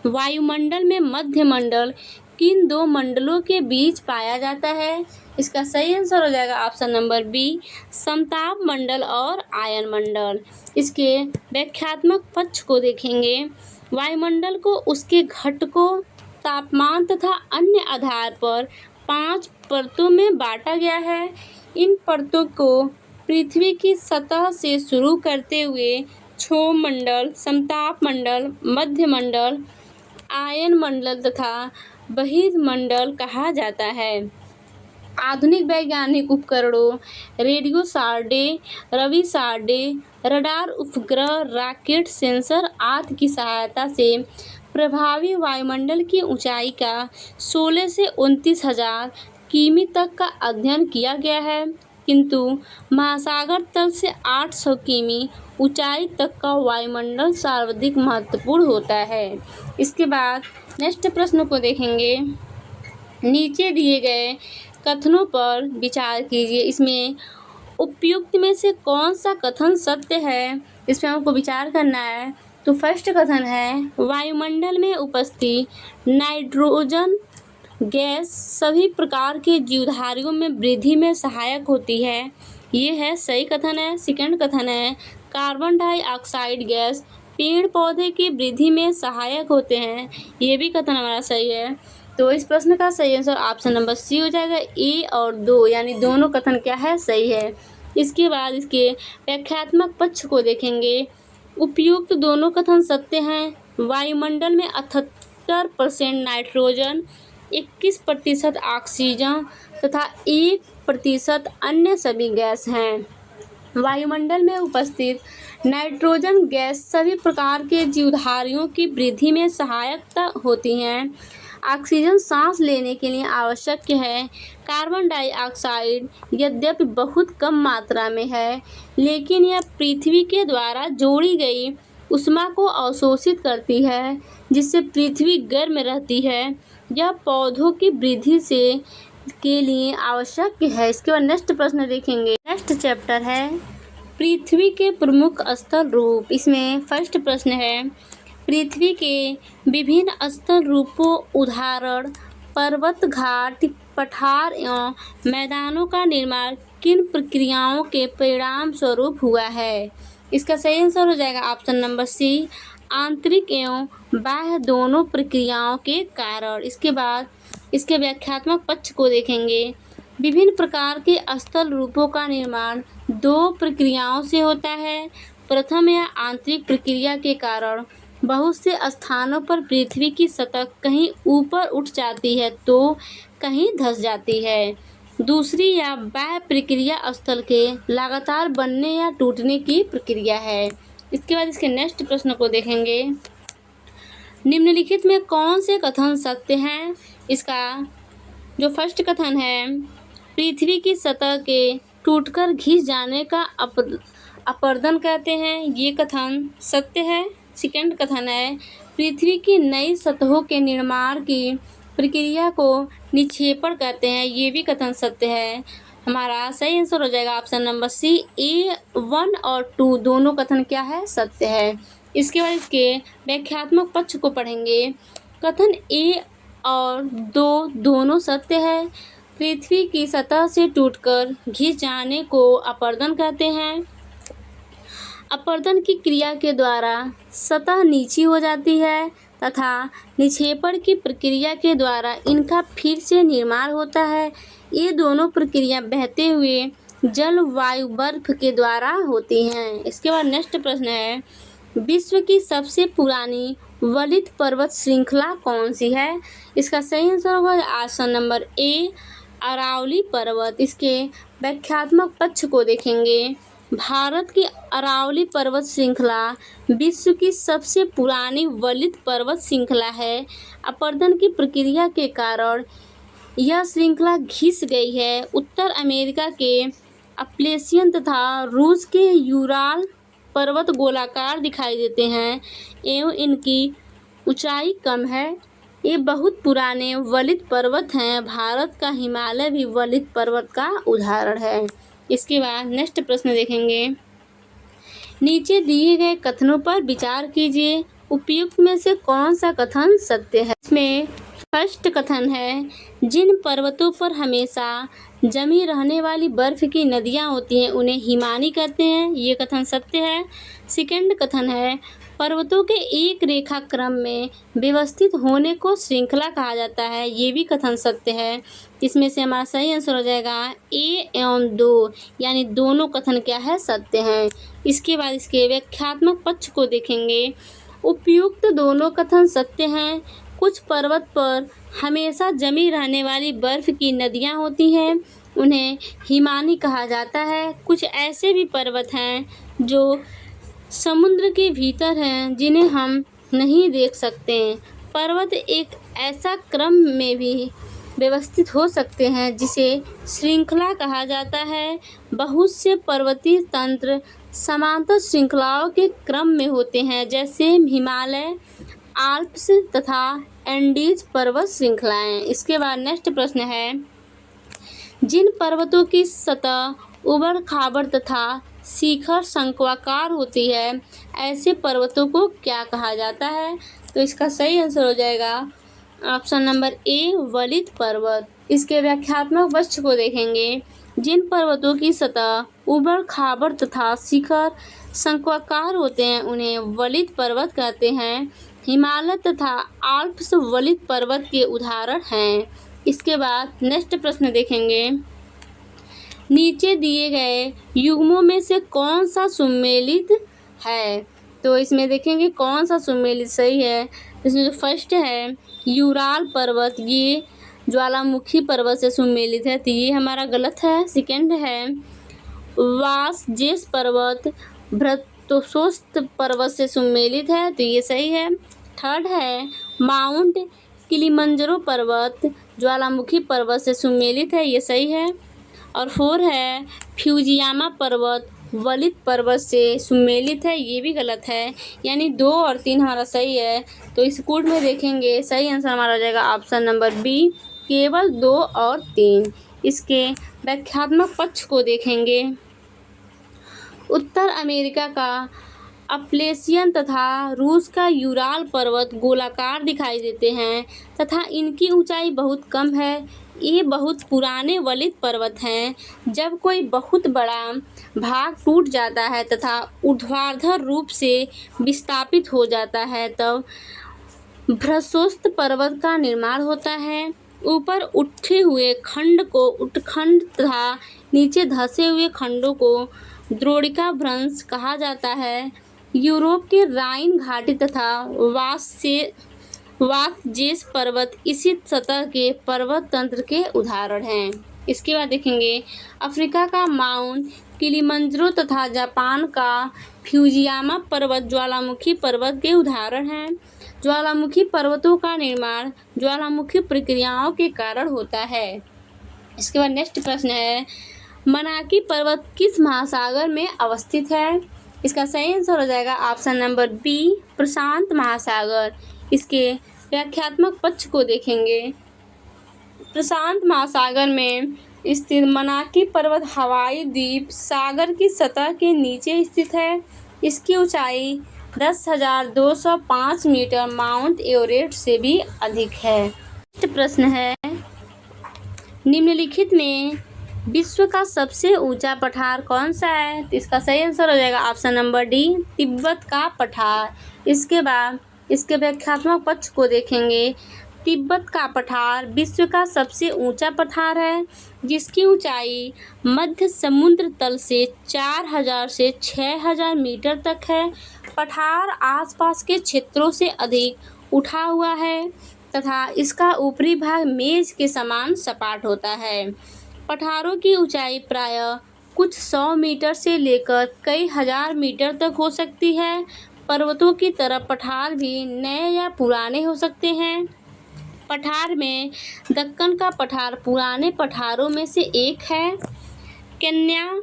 वायुमंडल में मध्य मंडल किन दो मंडलों के बीच पाया जाता है? इसका सही आंसर हो जाएगा ऑप्शन नंबर बी, समताप मंडल और आयन मंडल। इसके व्याख्यात्मक पक्ष को देखेंगे। वायुमंडल को उसके घटकों, तापमान तथा अन्य आधार पर 5 परतों में बांटा गया है। इन परतों को पृथ्वी की सतह से शुरू करते हुए क्षोभ मंडल, समताप मंडल, मध्य मंडल, आयन मंडल तथा बहिर्मंडल कहा जाता है। आधुनिक वैज्ञानिक उपकरणों रेडियो सारडे, रवि सारडे, रडार उपग्रह, रॉकेट, सेंसर आदि की सहायता से प्रभावी वायुमंडल की ऊंचाई का 16 से 29,000 किमी तक का अध्ययन किया गया है, किंतु महासागर तल से 800 किमी ऊंचाई तक का वायुमंडल सर्वाधिक महत्वपूर्ण होता है। इसके बाद नेक्स्ट प्रश्न को देखेंगे। नीचे दिए गए कथनों पर विचार कीजिए। इसमें उपयुक्त में से कौन सा कथन सत्य है, इस पर हमको विचार करना है। तो फर्स्ट कथन है, वायुमंडल में उपस्थित नाइट्रोजन गैस सभी प्रकार के जीवधारियों में वृद्धि में सहायक होती है। ये है सही कथन है। सेकंड कथन है, कार्बन डाइऑक्साइड गैस पेड़ पौधे की वृद्धि में सहायक होते हैं। ये भी कथन हमारा सही है। तो इस प्रश्न का सही आंसर ऑप्शन नंबर सी हो जाएगा। ए और 2 यानी दोनों कथन क्या है, सही है। इसके बाद इसके व्याख्यात्मक पक्ष को देखेंगे। उपयुक्त दोनों कथन सत्य हैं। वायुमंडल में 78% नाइट्रोजन, 21% ऑक्सीजन तथा 1% अन्य सभी गैस हैं। वायुमंडल में उपस्थित नाइट्रोजन गैस सभी प्रकार के जीवधारियों की वृद्धि में सहायक होती हैं। ऑक्सीजन सांस लेने के लिए आवश्यक है। कार्बन डाइऑक्साइड यद्यपि बहुत कम मात्रा में है, लेकिन यह पृथ्वी के द्वारा जोड़ी गई ऊष्मा को अवशोषित करती है, जिससे पृथ्वी गर्म रहती है। यह पौधों की वृद्धि से के लिए आवश्यक है। इसके बाद नेक्स्ट प्रश्न देखेंगे। नेक्स्ट चैप्टर है पृथ्वी के प्रमुख स्थल रूप। इसमें फर्स्ट प्रश्न है, पृथ्वी के विभिन्न स्थल रूपों उदाहरण पर्वत, घाट, पठार एवं मैदानों का निर्माण किन प्रक्रियाओं के परिणाम स्वरूप हुआ है? इसका सही आंसर हो जाएगा ऑप्शन नंबर सी, आंतरिक एवं बाह्य दोनों प्रक्रियाओं के कारण। इसके बाद इसके व्याख्यात्मक पक्ष को देखेंगे। विभिन्न प्रकार के स्थल रूपों का निर्माण दो प्रक्रियाओं से होता है। प्रथम या आंतरिक प्रक्रिया के कारण बहुत से स्थानों पर पृथ्वी की सतह कहीं ऊपर उठ जाती है तो कहीं धंस जाती है। दूसरी या बाह्य प्रक्रिया स्थल के लगातार बनने या टूटने की प्रक्रिया है। इसके बाद इसके नेक्स्ट प्रश्न को देखेंगे। निम्नलिखित में कौन से कथन सत्य हैं? इसका जो फर्स्ट कथन है, पृथ्वी की सतह के टूटकर घिस जाने का अपरदन कहते हैं, ये कथन सत्य है। सेकंड कथन है, पृथ्वी की नई सतहों के निर्माण की प्रक्रिया को निक्षेपण कहते हैं, ये भी कथन सत्य है। हमारा सही आंसर हो जाएगा ऑप्शन नंबर सी, ए 1 और 2 दोनों कथन क्या है? सत्य है। इसके बाद इसके व्याख्यात्मक पक्ष को पढ़ेंगे। कथन ए और 2 दोनों सत्य है। पृथ्वी की सतह से टूटकर घिस जाने को अपरदन कहते हैं। अपरदन की क्रिया के द्वारा सतह नीची हो जाती है तथा निक्षेपण की प्रक्रिया के द्वारा इनका फिर से निर्माण होता है। ये दोनों प्रक्रिया बहते हुए जल, वायु, बर्फ के द्वारा होती हैं। इसके बाद नेक्स्ट प्रश्न है, विश्व की सबसे पुरानी वलित पर्वत श्रृंखला कौन सी है? इसका सही आंसर होगा ऑप्शन नंबर ए, अरावली पर्वत। इसके व्याख्यात्मक पक्ष को देखेंगे। भारत की अरावली पर्वत श्रृंखला विश्व की सबसे पुरानी वलित पर्वत श्रृंखला है। अपरदन की प्रक्रिया के कारण यह श्रृंखला घिस गई है। उत्तर अमेरिका के अपलेशियन तथा रूस के यूराल पर्वत गोलाकार दिखाई देते हैं एवं इनकी ऊंचाई कम है। ये बहुत पुराने वलित पर्वत हैं। भारत का हिमालय भी वलित पर्वत का उदाहरण है। इसके बाद नेक्स्ट प्रश्न देखेंगे। नीचे दिए गए कथनों पर विचार कीजिए। उपयुक्त में से कौन सा कथन सत्य है? इसमें फर्स्ट कथन है, जिन पर्वतों पर हमेशा जमी रहने वाली बर्फ की नदियां होती हैं उन्हें हिमानी कहते हैं, ये कथन सत्य है। सेकंड कथन है, पर्वतों के एक रेखा क्रम में व्यवस्थित होने को श्रृंखला कहा जाता है, ये भी कथन सत्य है। इसमें से हमारा सही आंसर हो जाएगा ए एवं 2, यानी दोनों कथन क्या है? सत्य हैं। इसके बाद इसके व्याख्यात्मक पक्ष को देखेंगे। उपयुक्त दोनों कथन सत्य हैं। कुछ पर्वत पर हमेशा जमी रहने वाली बर्फ की नदियां होती हैं, उन्हें हिमानी कहा जाता है। कुछ ऐसे भी पर्वत हैं जो समुद्र के भीतर हैं जिन्हें हम नहीं देख सकते। पर्वत एक ऐसा क्रम में भी व्यवस्थित हो सकते हैं जिसे श्रृंखला कहा जाता है। बहुत से पर्वतीय तंत्र समांतर श्रृंखलाओं के क्रम में होते हैं, जैसे हिमालय, आल्प्स तथा एंडीज पर्वत श्रृंखलाएं। इसके बाद नेक्स्ट प्रश्न है, जिन पर्वतों की सतह उबड़ खाबड़ तथा शिखर शंक्वाकार होती है, ऐसे पर्वतों को क्या कहा जाता है? तो इसका सही आंसर हो जाएगा ऑप्शन नंबर ए, वलित पर्वत। इसके व्याख्यात्मक पक्ष को देखेंगे। जिन पर्वतों की सतह उबड़ खाबड़ तथा शिखर शंक्वाकार होते हैं उन्हें वलित पर्वत कहते हैं। हिमालय तथा आल्प्स वलित पर्वत के उदाहरण हैं। इसके बाद नेक्स्ट प्रश्न देखेंगे। नीचे दिए गए युग्मों में से कौन सा सुमेलित है? तो इसमें देखेंगे कौन सा सुमेलित सही है। इसमें जो फर्स्ट है यूराल पर्वत, ये ज्वालामुखी पर्वत से सुमेलित है, तो ये हमारा गलत है। सेकंड है वासजेस पर्वत भ्रतोसोस्त पर्वत से सुमेलित है, तो ये सही है। थर्ड है माउंट किलिमंजारो पर्वत ज्वालामुखी पर्वत से सुमेलित है, ये सही है। और 4 है फ्यूजियामा पर्वत वलित पर्वत से सुमेलित है, ये भी गलत है। यानी 2 और 3 हमारा सही है। तो इस कोड में देखेंगे सही आंसर हमारा हो जाएगा ऑप्शन नंबर बी, केवल 2 और 3। इसके व्याख्यात्मक पक्ष को देखेंगे। उत्तर अमेरिका का अपलेशियन तथा रूस का यूराल पर्वत गोलाकार दिखाई देते हैं तथा इनकी ऊंचाई बहुत कम है। ये बहुत पुराने वलित पर्वत हैं। जब कोई बहुत बड़ा भाग टूट जाता है तथा ऊर्ध्वाधर रूप से विस्थापित हो जाता है तब भ्रशोस्त पर्वत का निर्माण होता है। ऊपर उठे हुए खंड को उत्खंड तथा नीचे धंसे हुए खंडों को द्रोणिका भ्रंश कहा जाता है। यूरोप के राइन घाटी तथा वाकजेस पर्वत इसी सतह के पर्वत तंत्र के उदाहरण हैं। इसके बाद देखेंगे अफ्रीका का माउंट किलिमंजारो तथा जापान का फ्यूजियामा पर्वत ज्वालामुखी पर्वत के उदाहरण हैं। ज्वालामुखी पर्वतों का निर्माण ज्वालामुखी प्रक्रियाओं के कारण होता है। इसके बाद नेक्स्ट प्रश्न है मनाकी पर्वत किस महासागर में अवस्थित है? इसका सही आंसर हो जाएगा ऑप्शन नंबर बी प्रशांत महासागर। इसके व्याख्यात्मक पक्ष को देखेंगे। प्रशांत महासागर में स्थित मनाकी पर्वत हवाई द्वीप सागर की सतह के नीचे स्थित है। इसकी ऊंचाई 10,205 मीटर माउंट एवरेस्ट से भी अधिक है। प्रश्न है निम्नलिखित में विश्व का सबसे ऊंचा पठार कौन सा है? तो इसका सही आंसर हो जाएगा ऑप्शन नंबर डी तिब्बत का पठार। इसके बाद इसके व्याख्यात्मक पक्ष को देखेंगे। तिब्बत का पठार विश्व का सबसे ऊंचा पठार है जिसकी ऊंचाई मध्य समुद्र तल से 4,000 से 6,000 मीटर तक है। पठार आसपास के क्षेत्रों से अधिक उठा हुआ है तथा इसका ऊपरी भाग मेज के समान सपाट होता है। पठारों की ऊंचाई प्रायः कुछ 100 मीटर से लेकर कई हजार मीटर तक हो सकती है। पर्वतों की तरह पठार भी नए या पुराने हो सकते हैं। पठार में दक्कन का पठार पुराने पठारों में से एक है। केन्या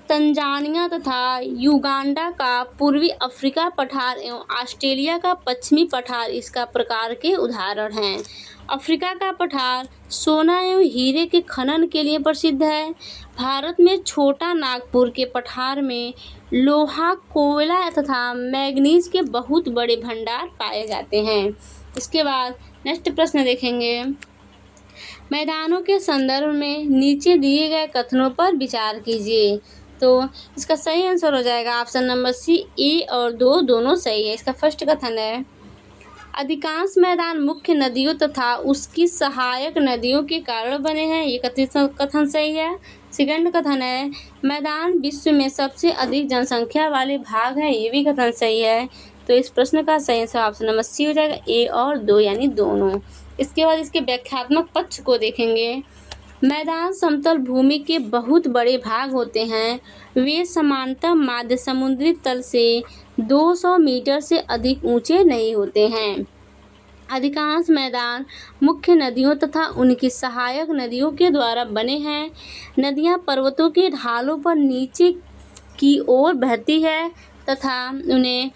तंजानिया तथा युगांडा का पूर्वी अफ्रीका पठार एवं ऑस्ट्रेलिया का पश्चिमी पठार इसका प्रकार के उदाहरण हैं। अफ्रीका का पठार सोना एवं हीरे के खनन के लिए प्रसिद्ध है। भारत में छोटा नागपुर के पठार में लोहा कोयला तथा मैग्नीज के बहुत बड़े भंडार पाए जाते हैं। इसके बाद नेक्स्ट प्रश्न देखेंगे मैदानों के संदर्भ में नीचे दिए गए कथनों पर विचार कीजिए। तो इसका सही आंसर हो जाएगा ऑप्शन नंबर सी ए और दो दोनों सही है। इसका फर्स्ट कथन है अधिकांश मैदान मुख्य नदियों तथा उसकी सहायक नदियों के कारण बने हैं। ये कथन सही है। सेकंड कथन है मैदान विश्व में सबसे अधिक जनसंख्या वाले भाग है। ये भी कथन सही है। तो इस प्रश्न का सही आंसर ऑप्शन नंबर सी हो जाएगा ए और दो यानी दोनों। इसके बाद इसके व्याख्यात्मक पक्ष को देखेंगे। मैदान समतल भूमि के बहुत बड़े भाग होते हैं। वे सामान्यतः माध्य समुद्री तल से 200 मीटर से अधिक ऊंचे नहीं होते हैं। अधिकांश मैदान मुख्य नदियों तथा उनकी सहायक नदियों के द्वारा बने हैं। नदियां पर्वतों के ढालों पर नीचे की ओर बहती है तथा उन्हें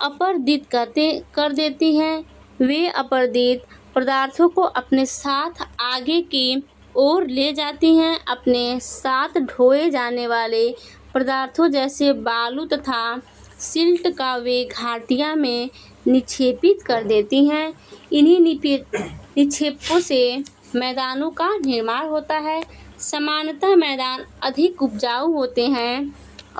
अपरदित कर देती हैं। वे अपरदित पदार्थों को अपने साथ आगे की ओर ले जाती हैं। अपने साथ ढोए जाने वाले पदार्थों जैसे बालू तथा सिल्ट का वे घाटियां में निक्षेपित कर देती हैं। इन्हीं निक्षेपों से मैदानों का निर्माण होता है। सामान्यतः मैदान अधिक उपजाऊ होते हैं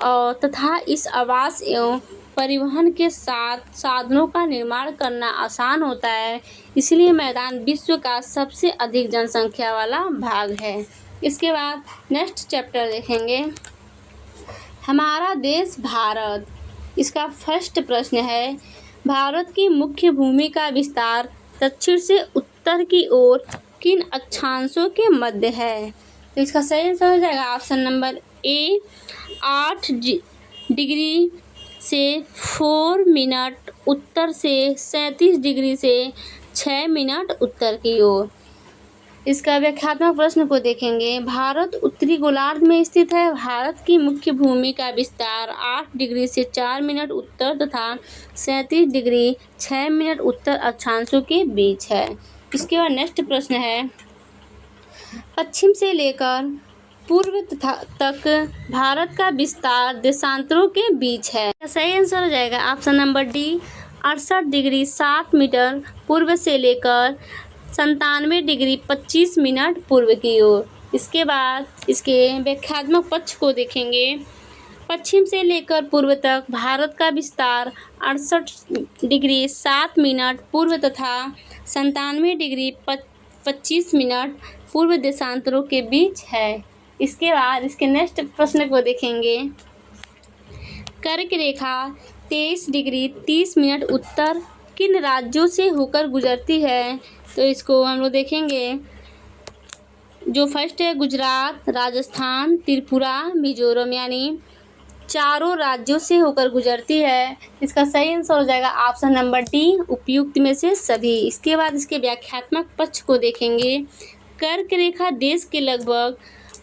और तथा इस आवास एवं परिवहन के साथ साधनों का निर्माण करना आसान होता है। इसलिए मैदान विश्व का सबसे अधिक जनसंख्या वाला भाग है। इसके बाद नेक्स्ट चैप्टर देखेंगे हमारा देश भारत। इसका फर्स्ट प्रश्न है भारत की मुख्य भूमि का विस्तार दक्षिण से उत्तर की ओर किन अक्षांशों के मध्य है? तो इसका सही आंसर हो जाएगा ऑप्शन नंबर ए 8 डिग्री से 4 मिनट उत्तर से 37 डिग्री से 6 मिनट उत्तर की ओर। इसका व्याख्यात्मक प्रश्न को देखेंगे। भारत उत्तरी गोलार्ध में स्थित है। भारत की मुख्य भूमि का विस्तार 8 डिग्री से 4 मिनट उत्तर तथा 37 डिग्री 6 मिनट उत्तर अक्षांशों के बीच है। इसके बाद नेक्स्ट प्रश्न है पश्चिम से लेकर पूर्व तक भारत का विस्तार देशांतरों के बीच है। सही आंसर हो जाएगा option number D 68 degree 7 metre पूर्व से लेकर 97 डिग्री 25 मिनट पूर्व की ओर। इसके बाद इसके व्याख्यात्मक पक्ष को देखेंगे। पश्चिम से लेकर पूर्व तक भारत का विस्तार 68 डिग्री 7 मिनट पूर्व तथा 97 डिग्री 25 मिनट पूर्व देशांतरों के बीच है। इसके बाद इसके नेक्स्ट प्रश्न को देखेंगे। कर्क रेखा 23 डिग्री 30 मिनट उत्तर किन राज्यों से होकर गुजरती है? तो इसको हम लोग देखेंगे। जो फर्स्ट है गुजरात, राजस्थान, त्रिपुरा, मिजोरम, यानी चारों राज्यों से होकर गुजरती है। इसका सही आंसर हो जाएगा ऑप्शन नंबर डी उपयुक्त में से सभी। इसके बाद इसके व्याख्यात्मक पक्ष को देखेंगे। कर्क रेखा देश के लगभग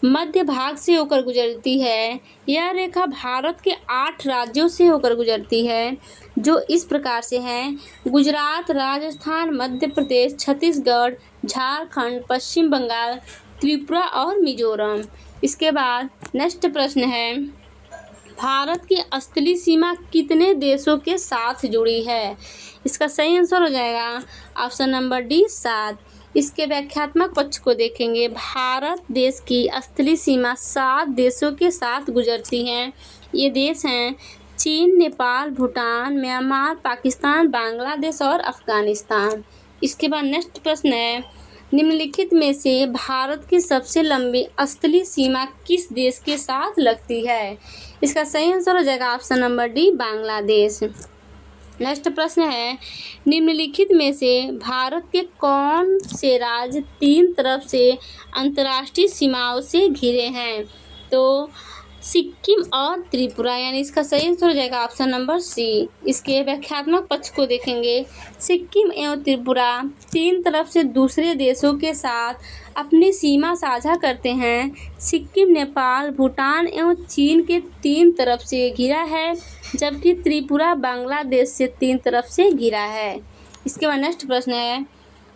मध्य भाग से होकर गुजरती है। यह रेखा भारत के 8 राज्यों से होकर गुजरती है, जो इस प्रकार से हैं: गुजरात, राजस्थान, मध्य प्रदेश, छत्तीसगढ़, झारखंड, पश्चिम बंगाल, त्रिपुरा और मिजोरम। इसके बाद नेक्स्ट प्रश्न है, भारत की स्थलीय सीमा कितने देशों के साथ जुड़ी है? इसका सही आंसर हो जाएगा ऑप्शन नंबर डी 7। इसके व्याख्यात्मक पक्ष को देखेंगे। भारत देश की स्थलीय सीमा 7 देशों के साथ गुजरती हैं। ये देश हैं चीन, नेपाल, भूटान, म्यांमार, पाकिस्तान, बांग्लादेश और अफगानिस्तान। इसके बाद नेक्स्ट प्रश्न है, निम्नलिखित में से भारत की सबसे लंबी स्थलीय सीमा किस देश के साथ लगती है? इसका सही आंसर हो जाएगा option number D Bangladesh. Next प्रश्न है, निम्नलिखित में से भारत के कौन से राज्य 3 तरफ से अंतर्राष्ट्रीय सीमाओं से घिरे हैं? तो सिक्किम और त्रिपुरा, यानी इसका सही आंसर हो जाएगा ऑप्शन नंबर सी। इसके व्याख्यात्मक पक्ष को देखेंगे। सिक्किम एवं त्रिपुरा 3 तरफ से दूसरे देशों के साथ अपनी सीमा साझा करते हैं। सिक्किम नेपाल, भूटान एवं चीन के 3 तरफ से घिरा है, जबकि त्रिपुरा बांग्लादेश से 3 तरफ से घिरा है। इसके बाद नेक्स्ट प्रश्न है,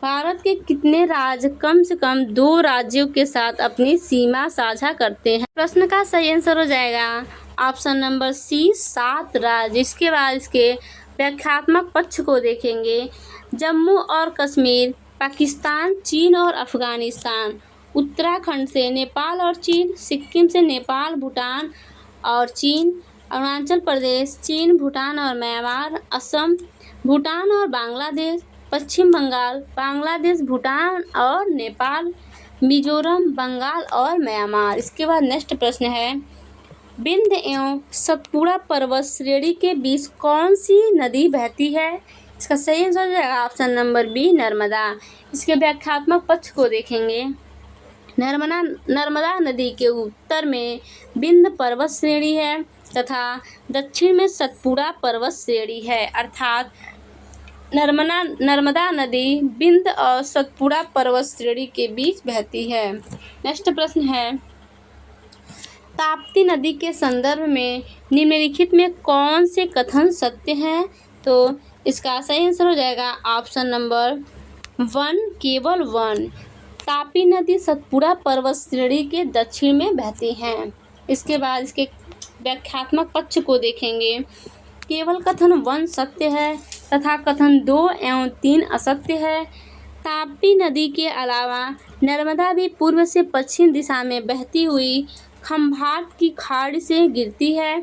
भारत के कितने राज्य कम से कम 2 राज्यों के साथ अपनी सीमा साझा करते हैं? प्रश्न का सही आंसर हो जाएगा ऑप्शन नंबर सी 7 राज्य। इसके बाद इसके व्याख्यात्मक पक्ष को देखेंगे। जम्मू और कश्मीर, पाकिस्तान, चीन और अफगानिस्तान, उत्तराखंड से नेपाल और चीन, सिक्किम से नेपाल, भूटान और चीन, अरुणाचल प्रदेश, चीन, भूटान और म्यांमार, असम, भूटान और बांग्लादेश, पश्चिम बंगाल, बांग्लादेश, भूटान और नेपाल, मिजोरम, बंगाल और म्यांमार। इसके बाद नेक्स्ट प्रश्न है, विंध्य एवं सतपुड़ा पर्वत श्रेणी के बीच कौन सी नदी बहती है? इसका सही आंसर हो जाएगा ऑप्शन नंबर बी नर्मदा। इसके व्याख्यात्मक पक्ष को देखेंगे। नर्मदा नदी के उत्तर में विंध्य पर्वत श्रेणी है तथा दक्षिण में सतपुड़ा पर्वत श्रेणी है, अर्थात नर्मदा नदी विंध्य और सतपुड़ा पर्वत श्रेणी के बीच बहती है। नेक्स्ट प्रश्न है, ताप्ती नदी के संदर्भ में निम्नलिखित में कौन से कथन सत्य हैं? तो इसका सही आंसर हो जाएगा ऑप्शन नंबर 1 केवल 1। तापी नदी सतपुड़ा पर्वत श्रेणी के दक्षिण में बहती हैं। इसके बाद इसके व्याख्यात्मक पक्ष को देखेंगे। केवल कथन 1 सत्य है तथा कथन 2 एवं 3 असत्य है। ताप्ती नदी के अलावा नर्मदा भी पूर्व से पश्चिम दिशा में बहती हुई खंभात की खाड़ी से गिरती है,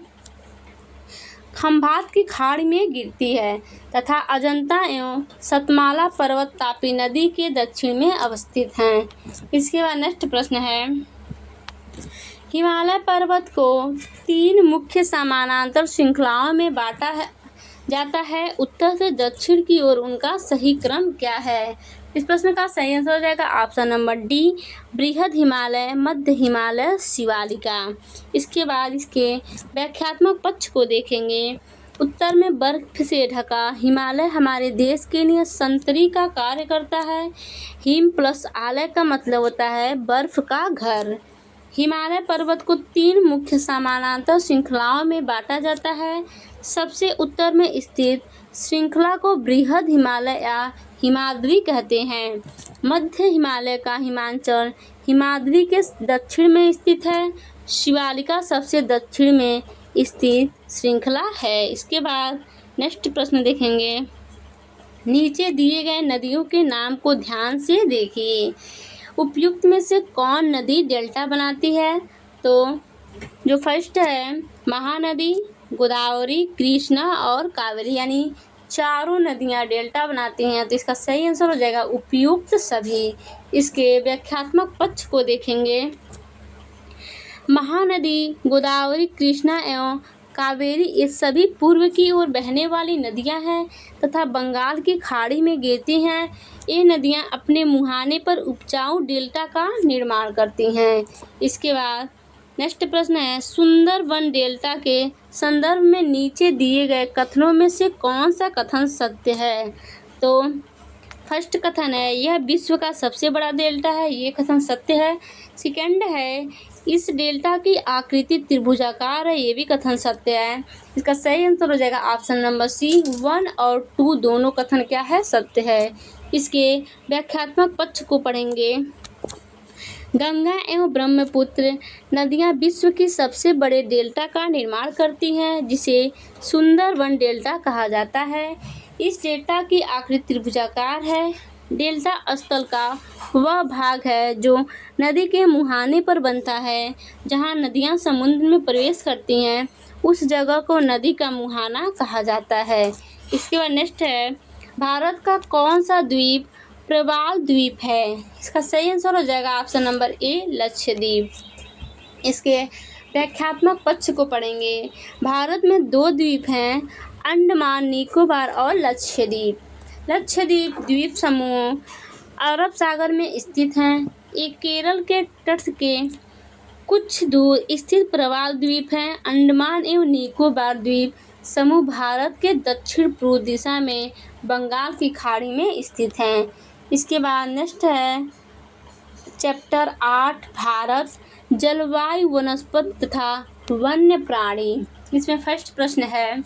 खंभात की खाड़ी में गिरती है तथा अजंता एवं सतमाला पर्वत तापी नदी के दक्षिण में अवस्थित हैं। इसके बाद नेक्स्ट प्रश्न है, हिमालय पर्वत को 3 मुख्य समानांतर श्रृंखलाओं में बांटा जाता है। उत्तर से दक्षिण की ओर उनका सही क्रम क्या है? इस प्रश्न का सही आंसर हो जाएगा ऑप्शन नंबर डी बृहद हिमालय, मध्य हिमालय, शिवालिका। इसके बाद इसके व्याख्यात्मक पक्ष को देखेंगे। उत्तर में बर्फ से ढका हिमालय हमारे देश के लिए संतरी का कार्य करता है। हिम प्लस आलय का मतलब होता है बर्फ का घर। हिमालय पर्वत को 3 मुख्य समानांतर श्रृंखलाओं में बांटा जाता है। सबसे उत्तर में स्थित श्रृंखला को बृहद हिमालय या हिमाद्री कहते हैं। मध्य हिमालय का हिमांचल हिमाद्री के दक्षिण में स्थित है। शिवालिका सबसे दक्षिण में स्थित श्रृंखला है। इसके बाद नेक्स्ट प्रश्न देखेंगे। नीचे दिए गए नदियों के नाम को ध्यान से देखिए। उपयुक्त में से कौन नदी डेल्टा बनाती है? तो जो फर्स्ट है महानदी, गोदावरी, कृष्णा और कावेरी, यानी चारों नदियां डेल्टा बनाती हैं। तो इसका सही आंसर हो जाएगा उपयुक्त सभी। इसके व्याख्यात्मक पक्ष को देखेंगे। महानदी, गोदावरी, कृष्णा एवं कावेरी ये सभी पूर्व की ओर बहने वाली नदियां हैं तथा बंगाल की खाड़ी में गिरती हैं। ये नदियां अपने मुहाने पर उपजाऊ डेल्टा का निर्माण करती हैं। इसके बाद नेक्स्ट प्रश्न है सुंदरबन डेल्टा के संदर्भ में नीचे दिए गए कथनों में से कौन सा कथन सत्य है? तो फर्स्ट कथन है यह विश्व का सबसे बड़ा डेल्टा है, ये कथन सत्य है। सेकंड है इस डेल्टा की आकृति त्रिभुजाकार है, ये भी कथन सत्य है। इसका सही आंसर हो जाएगा ऑप्शन नंबर सी, 1 और 2 दोनों कथन क्या है? सत्य है। इसके व्याख्यात्मक पक्ष को पढ़ेंगे। गंगा एवं ब्रह्मपुत्र नदियां विश्व की सबसे बड़े डेल्टा का निर्माण करती हैं, जिसे सुंदरबन डेल्टा कहा जाता है। इस डेल्टा की आकृति त्रिभुजाकार है। डेल्टा स्थल का वह भाग है जो नदी के मुहाने पर बनता है। जहां नदियां समुद्र में प्रवेश करती हैं, उस जगह को नदी का मुहाना कहा जाता है। इसके बाद नेक्स्ट है भारत का कौन सा द्वीप प्रवाल द्वीप है? इसका सही आंसर हो जाएगा ऑप्शन नंबर ए, लक्षद्वीप। इसके व्याख्यात्मक पक्ष को पढ़ेंगे। भारत में 2 द्वीप हैं, अंडमान निकोबार और लक्षद्वीप। लक्षद्वीप द्वीप समूह अरब सागर में स्थित हैं। ये केरल के तट के कुछ दूर स्थित प्रवाल द्वीप हैं। अंडमान एवं निकोबार द्वीप समूह भारत के दक्षिण पूर्व दिशा में बंगाल की खाड़ी में स्थित हैं। इसके बाद नेक्स्ट है चैप्टर 8 भारत जलवायु, वनस्पति तथा वन्य प्राणी। इसमें फर्स्ट प्रश्न है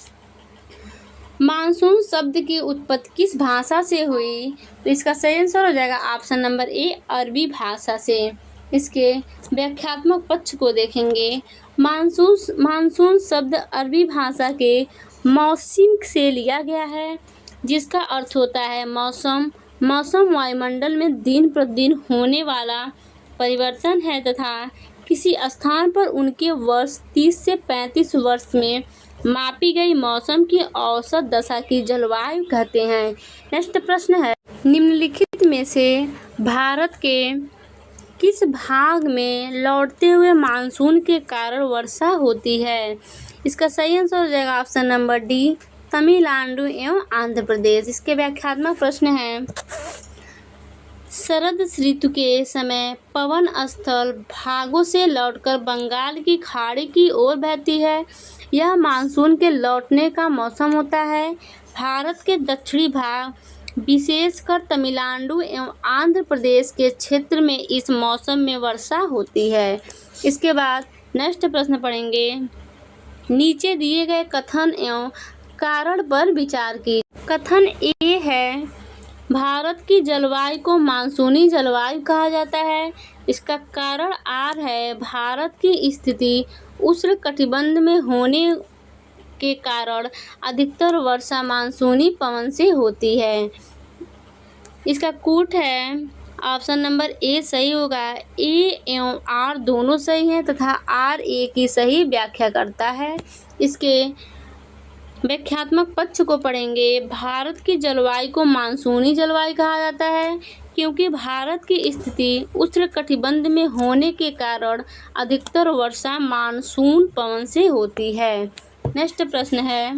मानसून शब्द की उत्पत्ति किस भाषा से हुई? तो इसका सही आंसर हो जाएगा ऑप्शन नंबर ए, अरबी भाषा से। इसके व्याख्यात्मक पक्ष को देखेंगे। मानसून शब्द अरबी भाषा के मौसिम से लिया गया है, जिसका अर्थ होता है मौसम। मौसम वायुमंडल में दिन प्रतिदिन होने वाला परिवर्तन है तथा किसी स्थान पर उनके वर्ष 30 से 35 वर्ष में मापी गई मौसम की औसत दशा की जलवायु कहते हैं। नेक्स्ट प्रश्न है निम्नलिखित में से भारत के किस भाग में लौटते हुए मानसून के कारण वर्षा होती है? इसका सही आंसर हो जाएगा ऑप्शन नंबर डी, तमिलनाडु एवं आंध्र प्रदेश। इसके व्याख्यात्मक प्रश्न है शरद ऋतु के समय पवन स्थल भागों से लौटकर बंगाल की खाड़ी की ओर बहती है। यह मानसून के लौटने का मौसम होता है। भारत के दक्षिणी भाग विशेषकर तमिलनाडु एवं आंध्र प्रदेश के क्षेत्र में इस मौसम में वर्षा होती है। इसके बाद नेक्स्ट प्रश्न पढ़ेंगे। नीचे दिए गए कथन एवं कारण पर विचार की। कथन ए है भारत की जलवायु को मानसूनी जलवायु कहा जाता है। इसका कारण आर है भारत की स्थिति उष्णकटिबंध में होने के कारण अधिकतर वर्षा मानसूनी पवन से होती है। इसका कूट है ऑप्शन नंबर ए सही होगा। ए एवं आर दोनों सही हैं तथा आर ए की सही व्याख्या करता है। इसके व्याख्यात्मक पक्ष को पढ़ेंगे। भारत की जलवायु को मानसूनी जलवायु कहा जाता है क्योंकि भारत की स्थिति उष्णकटिबंध में होने के कारण अधिकतर वर्षा मानसून पवन से होती है। नेक्स्ट प्रश्न है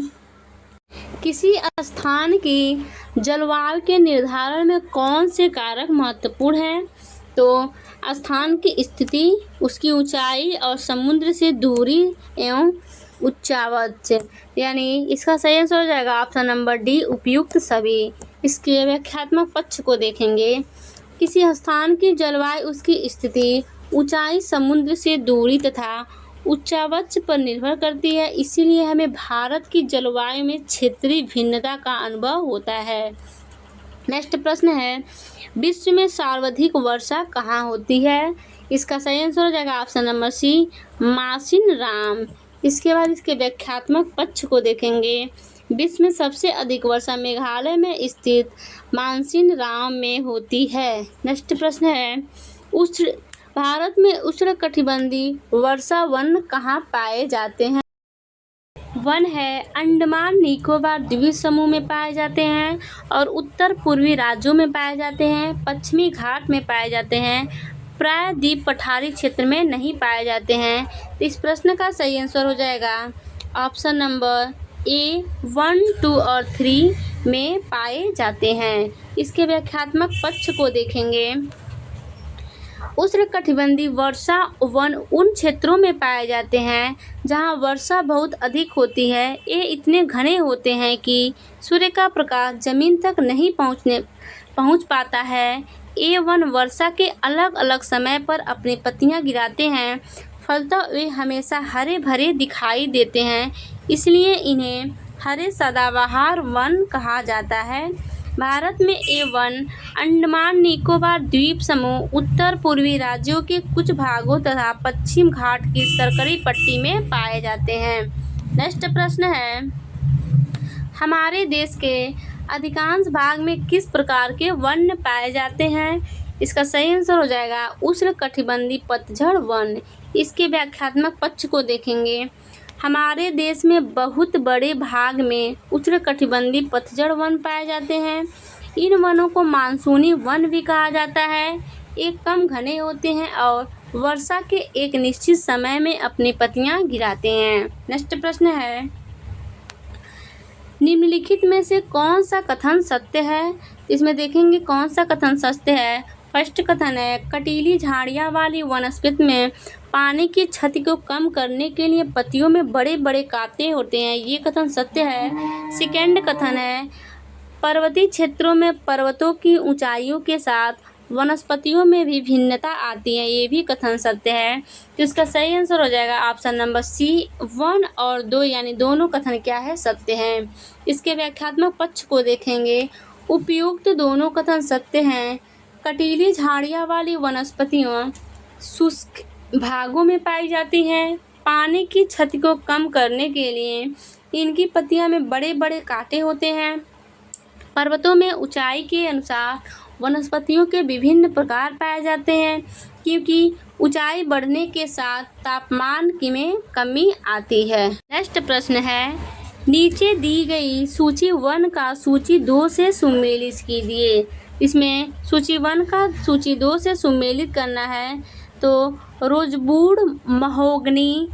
किसी स्थान की जलवायु के निर्धारण में कौन से कारक महत्वपूर्ण हैं? तो स्थान की स्थिति, उसकी ऊंचाई और समुद्र से दूरी एवं उच्चावच, यानी इसका सही आंसर हो जाएगा ऑप्शन नंबर डी, उपयुक्त सभी। इसके व्याख्यात्मक पक्ष को देखेंगे। किसी स्थान की जलवायु उसकी स्थिति, ऊंचाई, समुद्र से दूरी तथा उच्चावच पर निर्भर करती है। इसीलिए हमें भारत की जलवायु में क्षेत्रीय भिन्नता का अनुभव होता है। नेक्स्ट प्रश्न है विश्व में सर्वाधिक वर्षा कहाँ होती है? इसका सही आंसर हो जाएगा ऑप्शन नंबर सी, मासिनराम। इसके बाद इसके व्याख्यात्मक पक्ष को देखेंगे। विश्व में सबसे अधिक वर्षा मेघालय में स्थित मासिनराम में होती है। नेक्स्ट प्रश्न है, उष्ण भारत में उष्णकटिबंधीय वर्षा वन कहाँ पाए जाते हैं? वन है अंडमान निकोबार द्वीप समूह में पाए जाते हैं और उत्तर पूर्वी राज्यों में पाए जाते हैं, पश्चिमी घाट में पाए जाते हैं, प्रायद्वीप पठारी क्षेत्र में नहीं पाए जाते हैं। तो इस प्रश्न का सही आंसर हो जाएगा ऑप्शन नंबर ए, 1, 2 और 3 में पाए जाते हैं। इसके व्याख्यात्मक पक्ष को देखेंगे। उष्णकटिबंधीय वर्षा वन उन क्षेत्रों में पाए जाते हैं जहां वर्षा बहुत अधिक होती है। ये इतने घने होते हैं कि सूर्य का प्रकाश जमीन तक नहीं पहुंच पाता है। ये वन वर्षा के अलग अलग समय पर अपनी पत्तियां गिराते हैं, फलतः वे हमेशा हरे भरे दिखाई देते हैं, इसलिए इन्हें हरे सदाबहार वन कहा जाता है। भारत में ये वन अंडमान निकोबार द्वीप समूह, उत्तर पूर्वी राज्यों के कुछ भागों तथा पश्चिम घाट की सरकरी पट्टी में पाए जाते हैं। नेक्स्ट प्रश्न है, हमारे देश के अधिकांश भाग में किस प्रकार के वन पाए जाते हैं? इसका सही आंसर हो जाएगा उष्णकटिबंधीय पतझड़ वन। इसके व्याख्यात्मक पक्ष को देखेंगे। हमारे देश में बहुत बड़े भाग में उष्णकटिबंधीय पतझड़ वन पाए जाते हैं। इन वनों को मानसूनी वन भी कहा जाता है। ये कम घने होते हैं और वर्षा के एक निश्चित समय में अपनी पत्तियां गिराते हैं। नेक्स्ट प्रश्न है, निम्नलिखित में से कौन सा कथन सत्य है? इसमें देखेंगे कौन सा कथन सत्य है। फर्स्ट कथन है, कटीली झाड़ियाँ वाली वनस्पति में पानी की क्षति को कम करने के लिए पत्तियों में बड़े बड़े कांटे होते हैं, ये कथन सत्य है। सेकेंड कथन है, पर्वतीय क्षेत्रों में पर्वतों की ऊंचाइयों के साथ वनस्पतियों में भी भिन्नता आती है, ये भी कथन सत्य है। तो इसका सही आंसर हो जाएगा ऑप्शन नंबर सी, 1 और 2 यानी दोनों कथन क्या है, सत्य हैं। इसके व्याख्यात्मक पक्ष को देखेंगे। उपयुक्त दोनों कथन सत्य हैं। कटीली झाड़ियाँ वाली वनस्पतियाँ शुष्क भागों में पाई जाती हैं। पानी की क्षति को कम करने के लिए इनकी पत्तियां में बड़े बड़े कांटे होते हैं। पर्वतों में ऊंचाई के अनुसार वनस्पतियों के विभिन्न प्रकार पाए जाते हैं, क्योंकि ऊंचाई बढ़ने के साथ तापमान में कमी आती है। नेक्स्ट प्रश्न है, नीचे दी गई सूची वन का सूची 2 से सुमेलित कीजिए। इसमें सूची 1 का सूची 2 से सुमेलित करना है तो रोजवुड महोगनी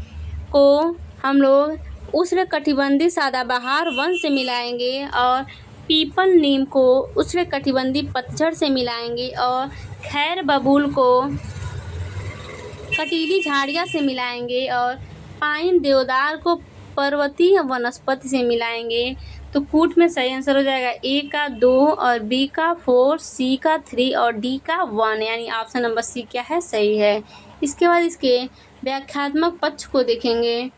को हम लोग उष्णकटिबंधीय सदाबहार वन से मिलाएंगे और पीपल नीम को उष्णकटिबंधीय पतझड़ से मिलाएंगे और खैर बबूल को कटीली झाड़ियाँ से मिलाएंगे और पाइन देवदार को पर्वतीय वनस्पति से मिलाएंगे। तो कूट में सही आंसर हो जाएगा ए का 2 और बी का 4, सी का 3 और डी का 1 यानी ऑप्शन नंबर सी क्या है, सही है। इसके बाद इसके व्याख्यात्मक पक्ष को देखेंगे।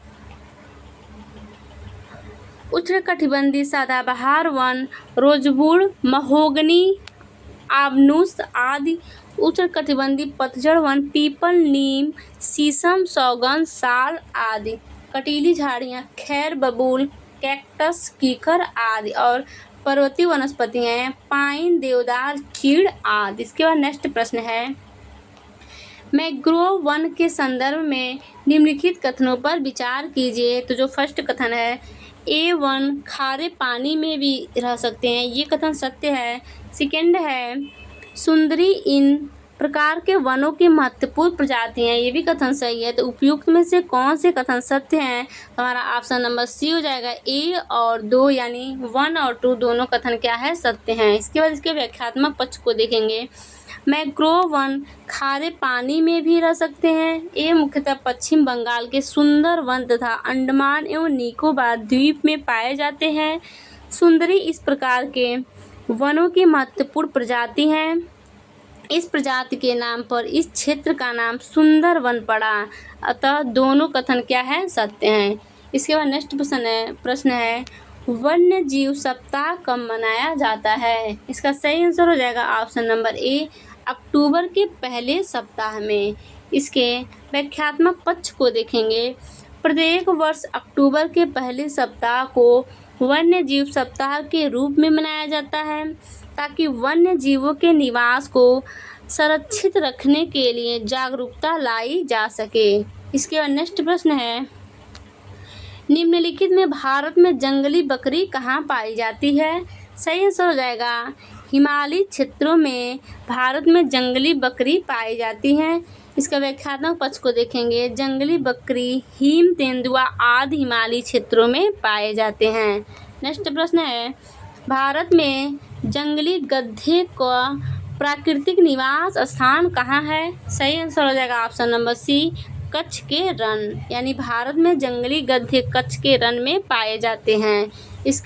उष्णकटिबंधीय सदाबहार वन रोजवुड महोगनी आबनूस आदि, उष्णकटिबंधीय पतझड़ वन पीपल नीम शीशम सौगन साल आदि, कटीली झाड़ियाँ खैर बबूल कैक्टस कीकर आदि और पर्वतीय वनस्पतियाँ पाइन देवदार चीड़ आदि। इसके बाद नेक्स्ट प्रश्न है, मैंग्रोव वन के संदर्भ में निम्नलिखित कथनों पर विचार कीजिए। तो जो फर्स्ट कथन है, A1 खारे पानी में भी रह सकते हैं, ये कथन सत्य है। सेकेंड है, सुंदरी इन प्रकार के वनों की महत्वपूर्ण प्रजाति हैं, ये भी कथन सही है। तो उपयुक्त में से कौन से कथन सत्य हैं? हमारा ऑप्शन नंबर सी हो जाएगा, ए और 2 यानी 1 और 2 दोनों कथन क्या है, सत्य हैं। इसके बाद इसके व्याख्यात्मक पक्ष को देखेंगे। मैंग्रोव वन खारे पानी में भी रह सकते हैं। ये मुख्यतः पश्चिम बंगाल के सुंदर वन तथा अंडमान एवं निकोबार द्वीप में पाए जाते हैं। सुंदरी इस प्रकार के वनों की महत्वपूर्ण प्रजाति हैं। इस प्रजाति के नाम पर इस क्षेत्र का नाम सुंदर वन पड़ा, अतः दोनों कथन क्या है, सत्य हैं। इसके बाद नेक्स्ट प्रश्न है वन्य जीव सप्ताह कब मनाया जाता है? इसका सही आंसर हो जाएगा ऑप्शन नंबर ए, अक्टूबर के पहले सप्ताह में। इसके व्याख्यात्मक पक्ष को देखेंगे। प्रत्येक वर्ष अक्टूबर के पहले सप्ताह को वन्य जीव सप्ताह के रूप में मनाया जाता है, ताकि वन्य जीवों के निवास को संरक्षित रखने के लिए जागरूकता लाई जा सके। इसके बाद नेक्स्ट प्रश्न है, निम्नलिखित में भारत में जंगली बकरी कहाँ पाई जाती है? सही आंसर हो जाएगा हिमालयी क्षेत्रों में भारत में जंगली बकरी पाई जाती हैं। इसका व्याख्यात्मक पक्ष को देखेंगे। जंगली बकरी हिम तेंदुआ आदि हिमालयी क्षेत्रों में पाए जाते हैं। नेक्स्ट प्रश्न है, भारत में जंगली गधे का प्राकृतिक निवास स्थान कहाँ है? सही आंसर हो जाएगा ऑप्शन नंबर सी, कच्छ के रण। यानी भारत में जंगली गधे कच्छ के रण में पाए जाते हैं। इसके